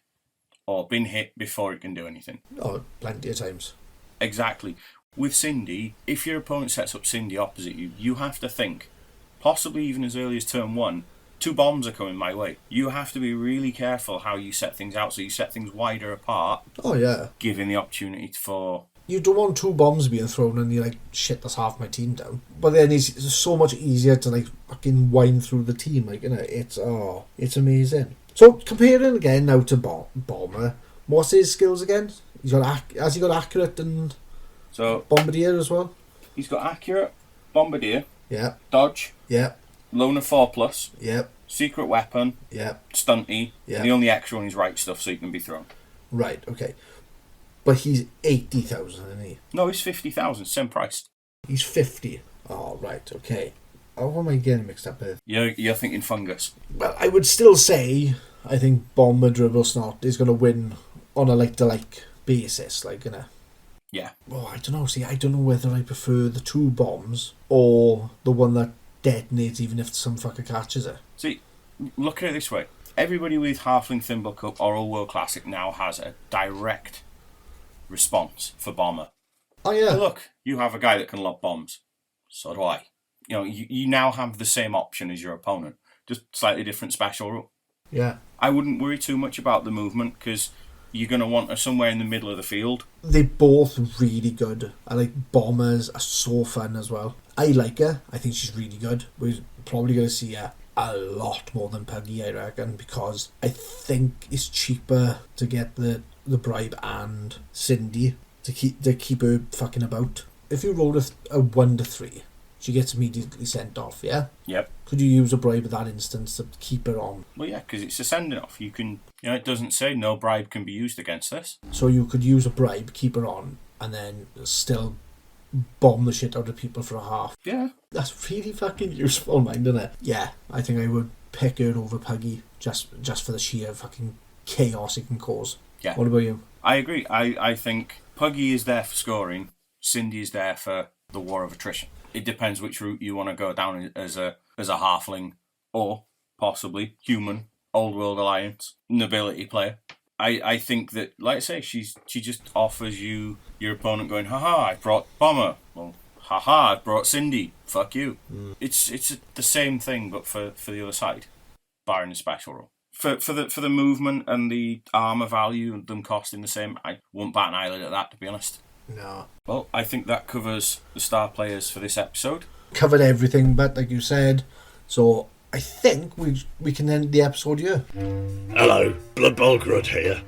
Or been hit before it can do anything? Oh, plenty of times. Exactly. With Cindy, if your opponent sets up Cindy opposite you, you have to think, possibly even as early as turn 1, 2 bombs are coming my way. You have to be really careful how you set things out, so you set things wider apart. Oh, yeah. Giving the opportunity for... You don't want 2 bombs being thrown and you're like, shit, that's half my team down. But then it's so much easier to like fucking wind through the team, like, you know, it's amazing. So comparing again now to Bomber, what's his skills again? Has he got accurate and bombardier as well? He's got accurate, bombardier, yeah, dodge, yeah, loner 4+, yeah, secret weapon, yeah, stunty, yeah. And the only extra one is right stuff, so he can be thrown. Right, okay. But he's 80,000, isn't he? No, he's 50,000, same price. He's 50. Oh, right, okay. Oh, what am I getting mixed up with? You're thinking fungus. Well, I would still say I think Bomber Dribble Snot is going to win on a like-to-like basis, like, you know. Yeah. Oh, I don't know. See, I don't know whether I prefer the 2 bombs or the one that detonates even if some fucker catches it. See, look at it this way. Everybody with Halfling Thimble Cup or Old World Classic now has a direct response for Bomber. Oh, yeah. Hey, look, you have a guy that can lob bombs. So do I. You know, you now have the same option as your opponent, just slightly different special rule. Yeah. I wouldn't worry too much about the movement because you're going to want her somewhere in the middle of the field. They're both really good. I like Bombers are so fun as well. I like her. I think she's really good. We're probably going to see her a lot more than Puggy, I reckon, because I think it's cheaper to get the the bribe and Cindy to keep her fucking about. If you roll a 1 to 3, she gets immediately sent off, yeah? Yep. Could you use a bribe in that instance to keep her on? Well, yeah, because it's a sending off. You can, it doesn't say no bribe can be used against this. So you could use a bribe, keep her on, and then still bomb the shit out of people for a half. Yeah. That's really fucking useful, mind, isn't it? Yeah, I think I would pick her over Puggy just for the sheer fucking chaos it can cause. Yeah. What about you? I agree. I think Puggy is there for scoring. Cindy is there for the war of attrition. It depends which route you want to go down as a halfling or possibly human, old world alliance, nobility player. I think that, like I say, she just offers you your opponent going, haha, I brought Bomber. Well, haha, I brought Cindy. Fuck you. It's the same thing, but for the other side, barring the special rule. For the movement and the armor value and them costing the same, I won't bat an eyelid at that, to be honest. No. Well, I think that covers the star players for this episode. Covered everything, but like you said, so I think we can end the episode here. Hello, Blood Bowl Grud here.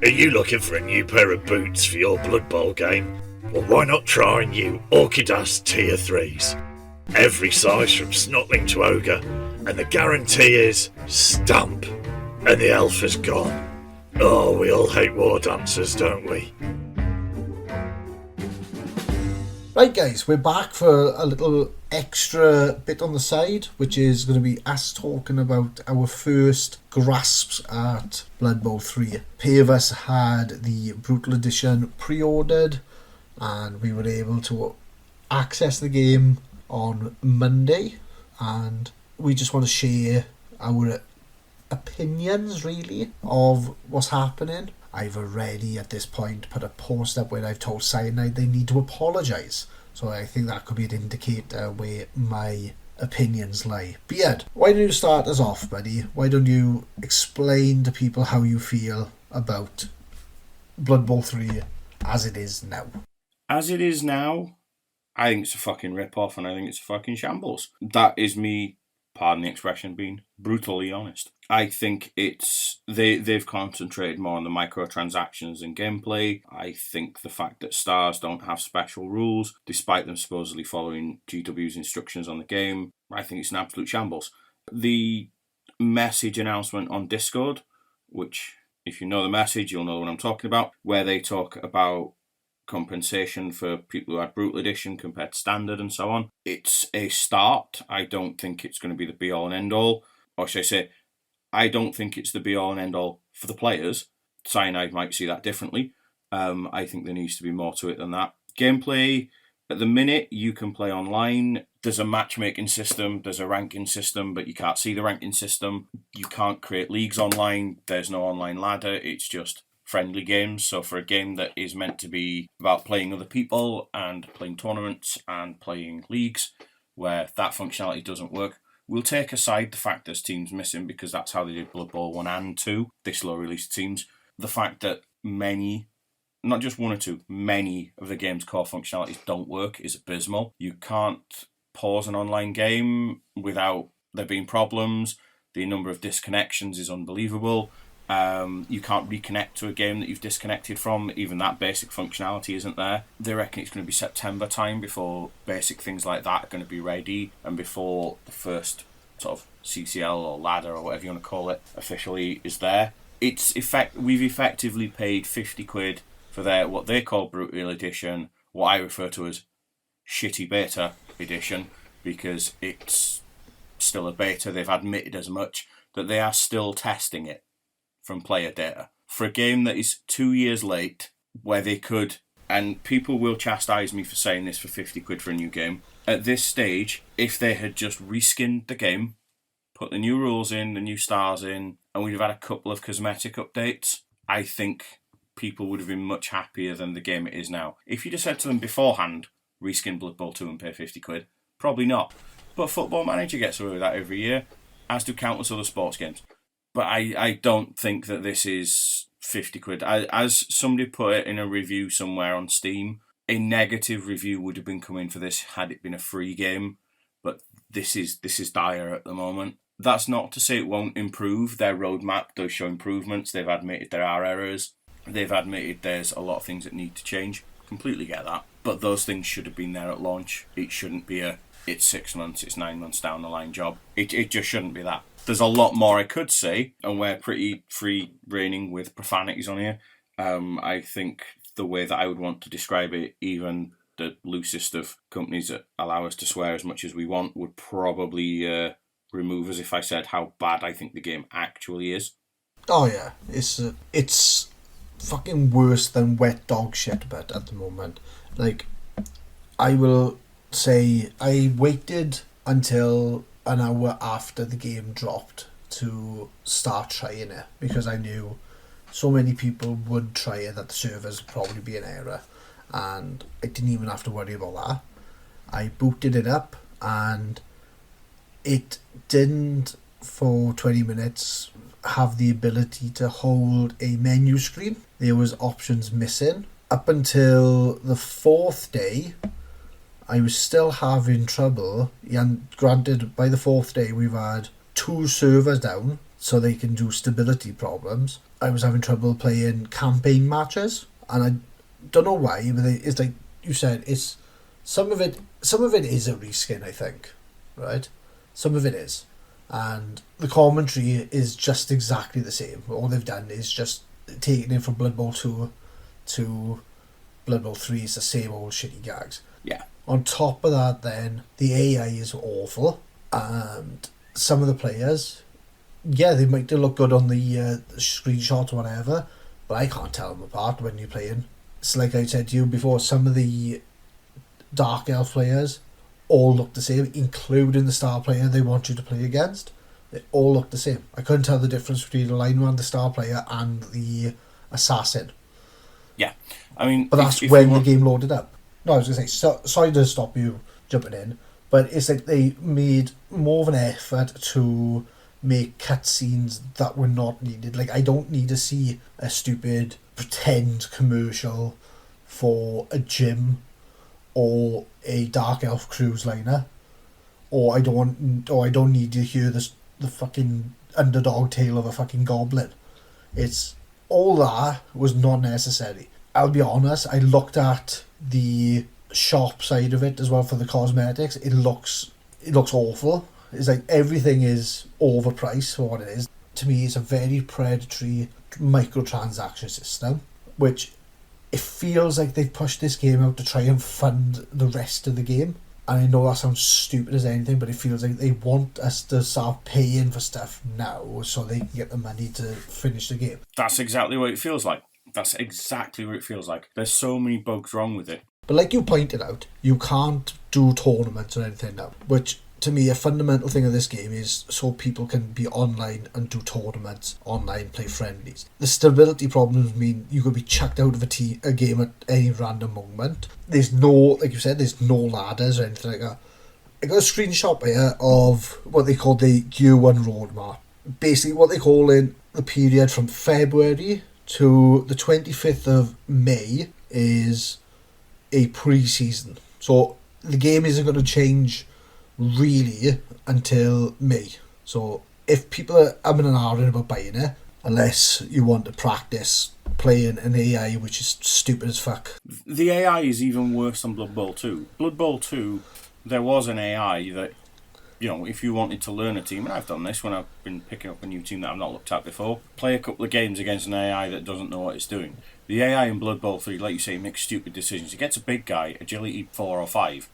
Are you looking for a new pair of boots for your Blood Bowl game? Well, why not try new Orchidas Tier 3s? Every size from Snotling to Ogre, and the guarantee is stamp, and the elf is gone. Oh, we all hate war dancers, don't we? Right guys, we're back for a little extra bit on the side, which is going to be us talking about our first grasps at Blood Bowl 3. A pair of us had the Brutal Edition pre-ordered, and we were able to access the game on Monday, and we just want to share our opinions really of what's happening. I've already at this point put a post up where I've told Cyanide they need to apologise, so I think that could be an indicator where my opinions lie. Beard, why don't you start us off, buddy? Why don't you explain to people how you feel about Blood Bowl 3 as it is now? As it is now, I think it's a fucking rip-off and I think it's a fucking shambles. That is me, pardon the expression, being brutally honest. I think they've concentrated more on the microtransactions and gameplay. I think the fact that stars don't have special rules, despite them supposedly following GW's instructions on the game, I think it's an absolute shambles. The message announcement on Discord, which, if you know the message, you'll know what I'm talking about, where they talk about compensation for people who had Brutal Edition compared to Standard and so on. It's a start. I don't think it's going to be the be-all and end-all. Or should I say, I don't think it's the be-all and end-all for the players. Cyanide might see that differently. I think there needs to be more to it than that. Gameplay, at the minute, you can play online. There's a matchmaking system, there's a ranking system, but you can't see the ranking system. You can't create leagues online. There's no online ladder. It's just friendly games. So for a game that is meant to be about playing other people and playing tournaments and playing leagues, where that functionality doesn't work, we'll take aside the fact there's teams missing, because that's how they did Blood Bowl 1 and 2, they slow release teams. The fact that many, not just one or two, many of the game's core functionalities don't work is abysmal. You can't pause an online game without there being problems. The number of disconnections is unbelievable. You can't reconnect to a game that you've disconnected from. Even that basic functionality isn't there. They reckon it's going to be September time before basic things like that are going to be ready, and before the first sort of CCL or ladder or whatever you want to call it officially is there. We've effectively paid 50 quid for their what they call Brutal Edition, what I refer to as shitty beta edition, because it's still a beta. They've admitted as much, that they are still testing it from player data. For a game that is 2 years late, where they could, and people will chastise me for saying this for 50 quid for a new game, at this stage, if they had just reskinned the game, put the new rules in, the new stars in, and we'd have had a couple of cosmetic updates, I think people would have been much happier than the game it is now. If you just said to them beforehand, reskin Blood Bowl 2 and pay 50 quid, probably not. But Football Manager gets away with that every year, as do countless other sports games. But I don't think that this is 50 quid. As somebody put it in a review somewhere on Steam, a negative review would have been coming for this had it been a free game. But this is dire at the moment. That's not to say it won't improve. Their roadmap does show improvements. They've admitted there are errors. They've admitted there's a lot of things that need to change. Completely get that. But those things should have been there at launch. It shouldn't be it's 6 months, it's 9 months down the line job. It just shouldn't be that. There's a lot more I could say, and we're pretty free-reigning with profanities on here. I think the way that I would want to describe it, even the loosest of companies that allow us to swear as much as we want, would probably remove us if I said how bad I think the game actually is. Oh yeah, it's fucking worse than wet dog shit, but at the moment. Like, I will say I waited until an hour after the game dropped to start trying it, because I knew so many people would try it that the servers would probably be an error, and I didn't even have to worry about that. I booted it up, and it didn't for 20 minutes have the ability to hold a menu screen. There was options missing. Up until the 4th day, I was still having trouble, and granted, by the 4th day we've had 2 servers down, so they can do stability problems. I was having trouble playing campaign matches, and I don't know why, but it's like you said, it's some of it is a reskin, I think, right? Some of it is, and the commentary is just exactly the same. All they've done is just taken it from Blood Bowl 2 to Blood Bowl 3. It's the same old shitty gags. Yeah. On top of that, then, the AI is awful, and some of the players, yeah, they might look good on the screenshot or whatever, but I can't tell them apart when you're playing. It's like I said to you before, some of the Dark Elf players all look the same, including the star player they want you to play against. They all look the same. I couldn't tell the difference between the lineman, the star player, and the assassin. Yeah, I mean... But that's when the game loaded up. No, I was going to say, sorry to stop you jumping in, but it's like they made more of an effort to make cutscenes that were not needed. Like, I don't need to see a stupid pretend commercial for a gym or a Dark Elf cruise liner, or I don't need to hear the fucking underdog tale of a fucking goblin. It's all that was not necessary. I'll be honest, I looked at the shop side of it as well for the cosmetics. It looks awful. It's like everything is overpriced for what it is. To me, it's a very predatory microtransaction system, which it feels like they've pushed this game out to try and fund the rest of the game. And I know that sounds stupid as anything, but it feels like they want us to start paying for stuff now so they can get the money to finish the game. That's exactly what it feels like. That's exactly what it feels like. There's so many bugs wrong with it. But like you pointed out, you can't do tournaments or anything now, which to me a fundamental thing of this game is so people can be online and do tournaments online, play friendlies. The stability problems mean you could be chucked out of a game at any random moment. There's no, like you said, there's no ladders or anything like that. I got a screenshot here of what they call the Gear 1 roadmap. Basically what they call in the period from February to the 25th of May is a pre-season. So the game isn't going to change really until May. So if people are umming and ahhing about buying it, unless you want to practice playing an AI which is stupid as fuck. The AI is even worse than Blood Bowl 2. Blood Bowl 2, there was an AI that, you know, if you wanted to learn a team, and I've done this when I've been picking up a new team that I've not looked at before, play a couple of games against an AI that doesn't know what it's doing. The AI in Blood Bowl 3, like you say, makes stupid decisions. It gets a big guy, agility 4 or 5.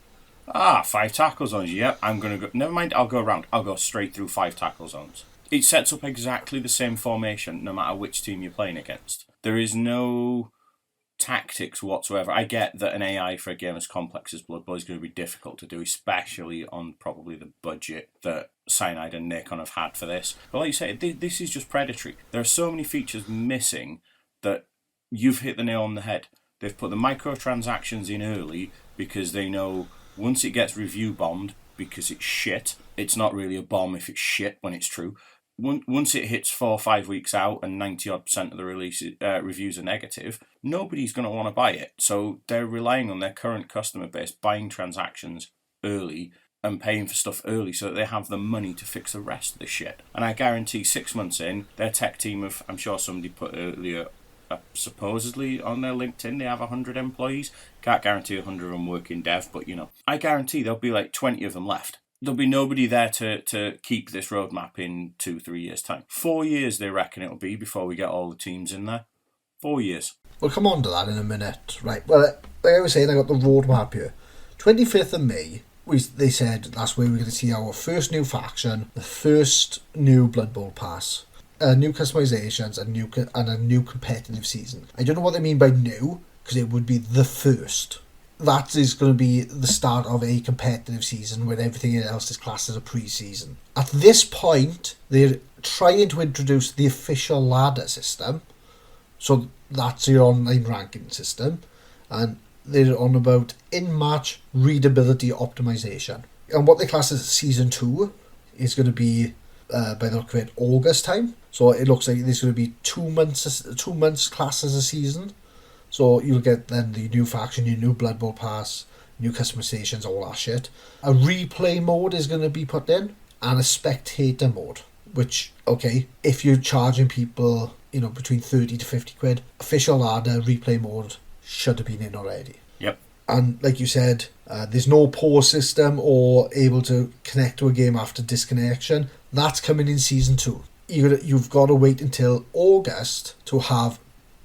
5 tackle zones. Yep, I'm going to go... Never mind, I'll go around. I'll go straight through 5 tackle zones. It sets up exactly the same formation no matter which team you're playing against. There is no tactics whatsoever. I get that an AI for a game as complex as Blood Bowl is going to be difficult to do, especially on probably the budget that Cyanide and Nikon have had for this. But like you say, this is just predatory. There are so many features missing that you've hit the nail on the head. They've put the microtransactions in early because they know once it gets review bombed, because it's shit, it's not really a bomb if it's shit when it's true. Once it hits 4 or 5 weeks out and 90% of the reviews are negative, nobody's going to want to buy it. So they're relying on their current customer base buying transactions early and paying for stuff early so that they have the money to fix the rest of the shit. And I guarantee 6 months in, their tech team of, I'm sure somebody put earlier supposedly on their LinkedIn they have 100 employees. Can't guarantee 100 of them work in dev, but I guarantee there'll be like 20 of them left. There'll be nobody there to keep this roadmap in 2-3 years' time. 4 years they reckon it'll be before we get all the teams in there. 4 years. We'll come on to that in a minute. Right, well, like I was saying, I got the roadmap here. 25th of May, they said that's where we're going to see our first new faction, the first new Blood Bowl pass, new customizations, and a new competitive season. I don't know what they mean by new, because it would be the first. That is going to be the start of a competitive season where everything else is classed as a pre-season. At this point, they're trying to introduce the official ladder system. So that's your online ranking system. And they're on about in-match readability optimization. And what they class as Season 2 is going to be, by the look of it, August time. So it looks like there's going to be 2 months class as a season. So you'll get then the new faction, your new Blood Bowl pass, new customizations, all that shit. A replay mode is going to be put in, and a spectator mode. Which, okay, if you're charging people, between 30 to 50 quid, official ladder, replay mode should have been in already. Yep. And like you said, there's no pause system or able to connect to a game after disconnection. That's coming in Season 2. You've got to wait until August to have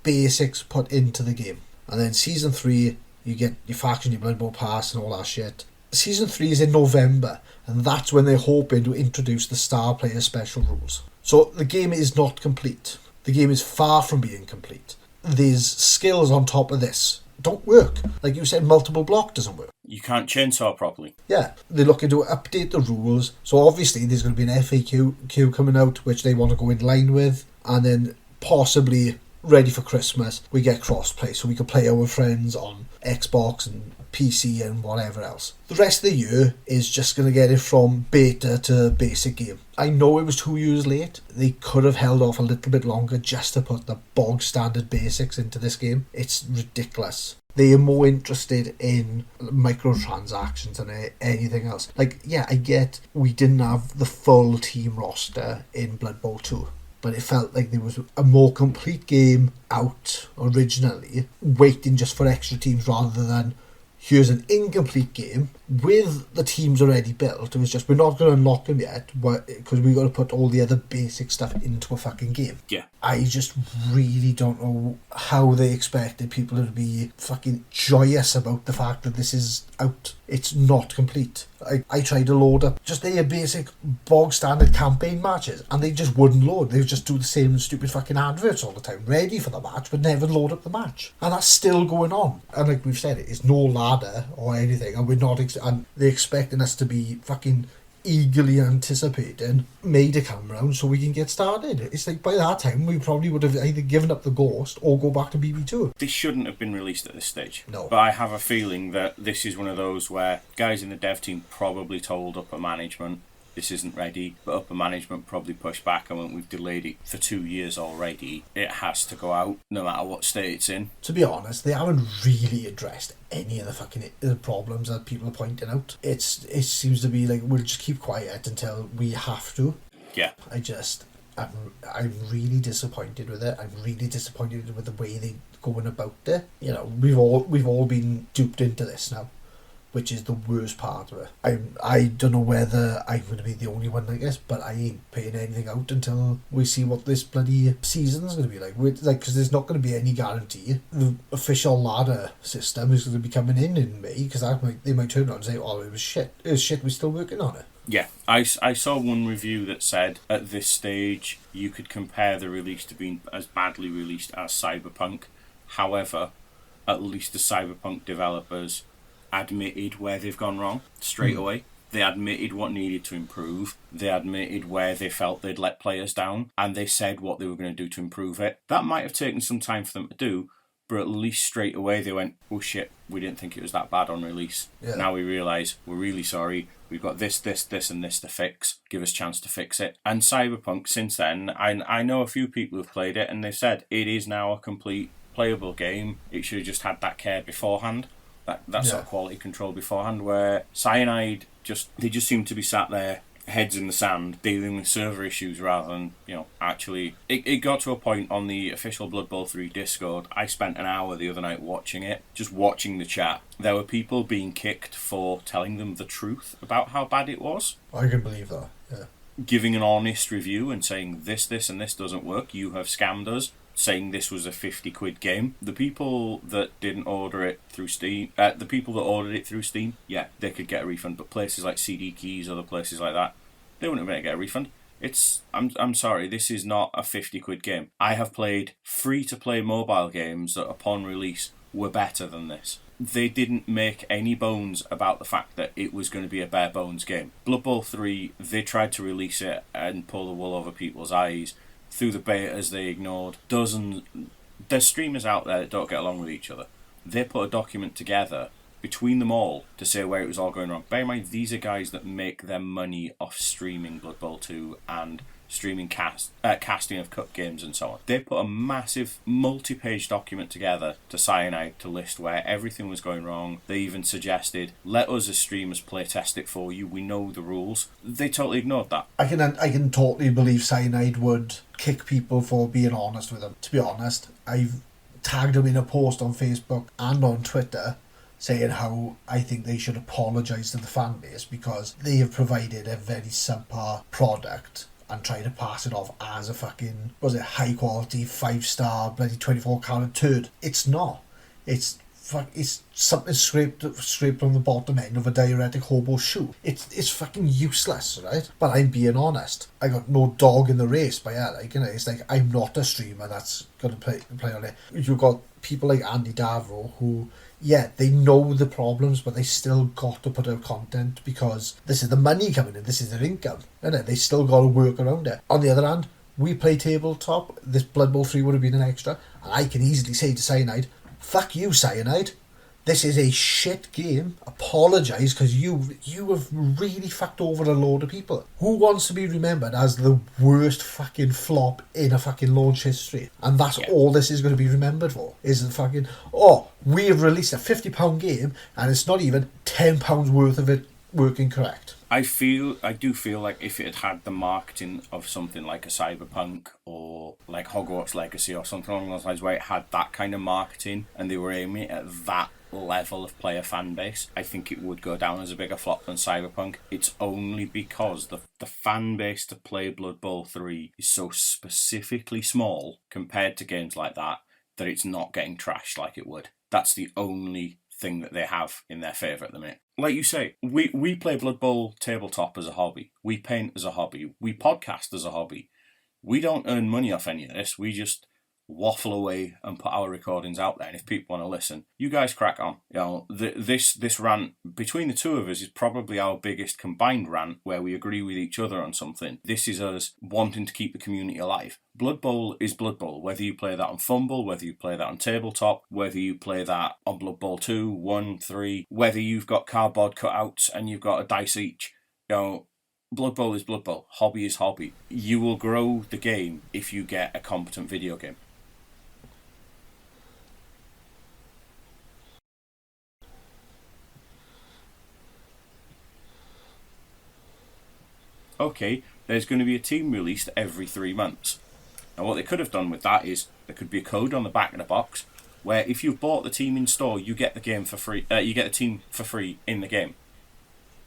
basics put into the game. And then Season 3, you get your faction, your Blood Bowl pass and all that shit. Season 3 is in November, and that's when they're hoping to introduce the star player special rules. So the game is not complete. The game is far from being complete. There's skills on top of this. Don't work. Like you said, multiple block doesn't work. You can't chainsaw properly. Yeah, they're looking to update the rules. So obviously there's going to be an FAQ coming out, which they want to go in line with. And then possibly ready for Christmas, we get crossplay. So we can play our friends on Xbox and PC and whatever else. The rest of the year is just going to get it from beta to basic game. I know it was 2 years late. They could have held off a little bit longer just to put the bog standard basics into this game. It's ridiculous. They are more interested in microtransactions than anything else. Like, yeah, I get we didn't have the full team roster in Blood Bowl 2. But it felt like there was a more complete game out originally, waiting just for extra teams rather than here's an incomplete game with the teams already built. It was just, we're not going to unlock them yet because we've got to put all the other basic stuff into a fucking game. Yeah. I just really don't know how they expected people to be fucking joyous about the fact that this is out. It's not complete. I tried to load up just their basic bog standard campaign matches and they just wouldn't load. They would just do the same stupid fucking adverts all the time, ready for the match but never load up the match. And that's still going on. And like we've said, it's no ladder or anything, and we're not and they're expecting us to be fucking eagerly anticipating May to come round so we can get started. It's like by that time we probably would have either given up the Ghost or go back to BB2. This shouldn't have been released at this stage. No. But I have a feeling that this is one of those where guys in the dev team probably told upper management this isn't ready, but upper management probably pushed back and went, we've delayed it for 2 years already. It has to go out no matter what state it's in. To be honest, they haven't really addressed any of the fucking problems that people are pointing out. It seems to be like we'll just keep quiet until we have to. Yeah. I'm really disappointed with it. I'm really disappointed with the way they're going about it. We've all been duped into this now, which is the worst part of it. I don't know whether I'm going to be the only one like this, but I ain't paying anything out until we see what this bloody season's going to be like. Because there's not going to be any guarantee. The official ladder system is going to be coming in May, because they might turn around and say, oh, it was shit. It was shit, we're still working on it. Yeah, I saw one review that said at this stage you could compare the release to being as badly released as Cyberpunk. However, at least the Cyberpunk developers admitted where they've gone wrong straight away. They admitted what needed to improve. They admitted where they felt they'd let players down, and they said what they were going to do to improve it. That might have taken some time for them to do, but at least straight away they went, oh shit, we didn't think it was that bad on release. Yeah. Now we realise we're really sorry. We've got this, and this to fix. Give us a chance to fix it. And Cyberpunk, since then, I know a few people who've played it, and they've said it is now a complete playable game. It should have just had that care beforehand. That sort of quality control beforehand, where Cyanide they just seem to be sat there heads in the sand dealing with server issues rather than, actually... It got to a point on the official Blood Bowl 3 Discord, I spent an hour the other night watching it, just watching the chat. There were people being kicked for telling them the truth about how bad it was. I can believe that, yeah. Giving an honest review and saying this and this doesn't work, you have scammed us, saying this was a 50 quid game. The people that didn't order it through Steam, the people that ordered it through Steam, yeah, they could get a refund, but places like CD Keys, other places like that, they wouldn't be able to get a refund. I'm sorry, this is not a 50 quid game. I have played free-to-play mobile games that upon release were better than this. They didn't make any bones about the fact that it was going to be a bare bones game. Blood Bowl 3, they tried to release it and pull the wool over people's eyes. Through the betas, they ignored dozens. There's streamers out there that don't get along with each other. They put a document together between them all to say where it was all going wrong. Bear in mind, these are guys that make their money off streaming Blood Bowl 2 and streaming casting of cut games and so on. They put a massive multi-page document together to Cyanide to list where everything was going wrong. They even suggested, let us as streamers play test it for you, we know the rules. They totally ignored that. I can totally believe Cyanide would kick people for being honest with them. To be honest, I've tagged them in a post on Facebook and on Twitter saying how I think they should apologise to the fan base because they have provided a very subpar product and try to pass it off as a fucking, high quality, 5-star, bloody 24 carat turd. It's not. It's something scraped from the bottom end of a diuretic hobo shoe. It's fucking useless, right? But I'm being honest. I got no dog in the race by that. It's like I'm not a streamer that's gonna play on it. You've got people like Andy Davro who, yeah, they know the problems, but they still got to put out content because this is the money coming in, this is their income, and they still got to work around it. On the other hand, we play tabletop. This Blood Bowl 3 would have been an extra, and I can easily say to Cyanide, fuck you, Cyanide. This is a shit game. Apologise, because you have really fucked over a load of people. Who wants to be remembered as the worst fucking flop in a fucking launch history? And that's all this is going to be remembered for. Is the fucking, we've released a £50 game and it's not even £10 worth of it working correct. I do feel like if it had the marketing of something like a Cyberpunk or like Hogwarts Legacy or something along those lines, where it had that kind of marketing and they were aiming at that level of player fan base, I think it would go down as a bigger flop than Cyberpunk. It's only because the fan base to play Blood Bowl 3 is so specifically small compared to games like that it's not getting trashed like it would. That's the only thing that they have in their favour at the minute. Like you say, we play Blood Bowl tabletop as a hobby. We paint as a hobby. We podcast as a hobby. We don't earn money off any of this. We just waffle away and put our recordings out there, and if people want to listen, you guys crack on. This rant between the two of us is probably our biggest combined rant where we agree with each other on something. This is us wanting to keep the community alive. Blood Bowl is Blood Bowl, whether you play that on Fumble, whether you play that on tabletop, whether you play that on Blood Bowl 2, 1, 3, whether you've got cardboard cutouts and you've got a dice each. Blood Bowl is Blood Bowl. Hobby is hobby. You will grow the game if you get a competent video game. Okay, there's going to be a team released every 3 months. Now what they could have done with that is there could be a code on the back of the box where if you've bought the team in store, you get the game for free. You get the team for free in the game.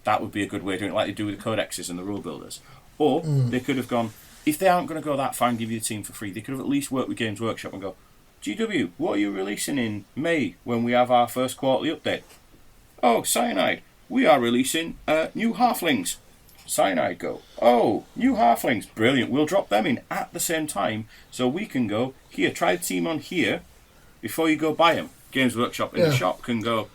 That would be a good way of doing it, like they do with the codexes and the rule builders. Or they could have gone, if they aren't going to go that far and give you the team for free, they could have at least worked with Games Workshop and go, GW, what are you releasing in May when we have our first quarterly update? Oh, Cyanide, we are releasing new Halflings. Cyanide go, oh, new Halflings, brilliant, we'll drop them in at the same time so we can go, here, try the team on here before you go buy them. Games Workshop in the shop can go,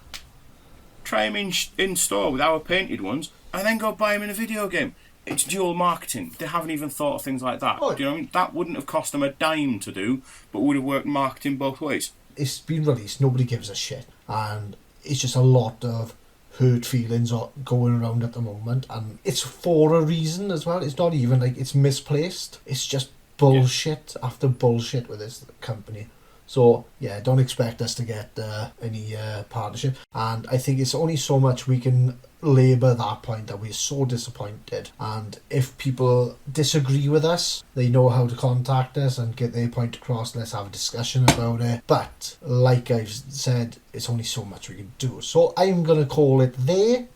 try them in store with our painted ones and then go buy them in a video game. It's dual marketing. They haven't even thought of things like that. Do you know what I mean? That wouldn't have cost them a dime to do, but would have worked marketing both ways. It's been released, nobody gives a shit, and it's just a lot of hurt feelings are going around at the moment, and it's for a reason as well. It's not even like it's misplaced. It's just bullshit after bullshit with this company. So yeah, don't expect us to get any partnership, and I think it's only so much we can labour that point that we're so disappointed, and if people disagree with us, they know how to contact us and get their point across. Let's have a discussion about it. But like I've said, it's only so much we can do, so I'm going to call it there,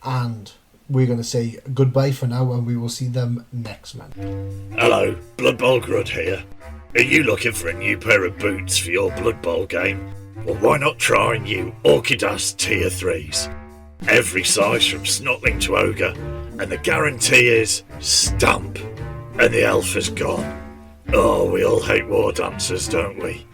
and we're going to say goodbye for now, and we will see them next month. Hello, Blood Bowl Grud here. Are you looking for a new pair of boots for your Blood Bowl game? Well, why not try new Orchidas Tier 3s? Every size from Snotling to Ogre, and the guarantee is stamp, and the elf is gone. Oh, we all hate war dancers, don't we?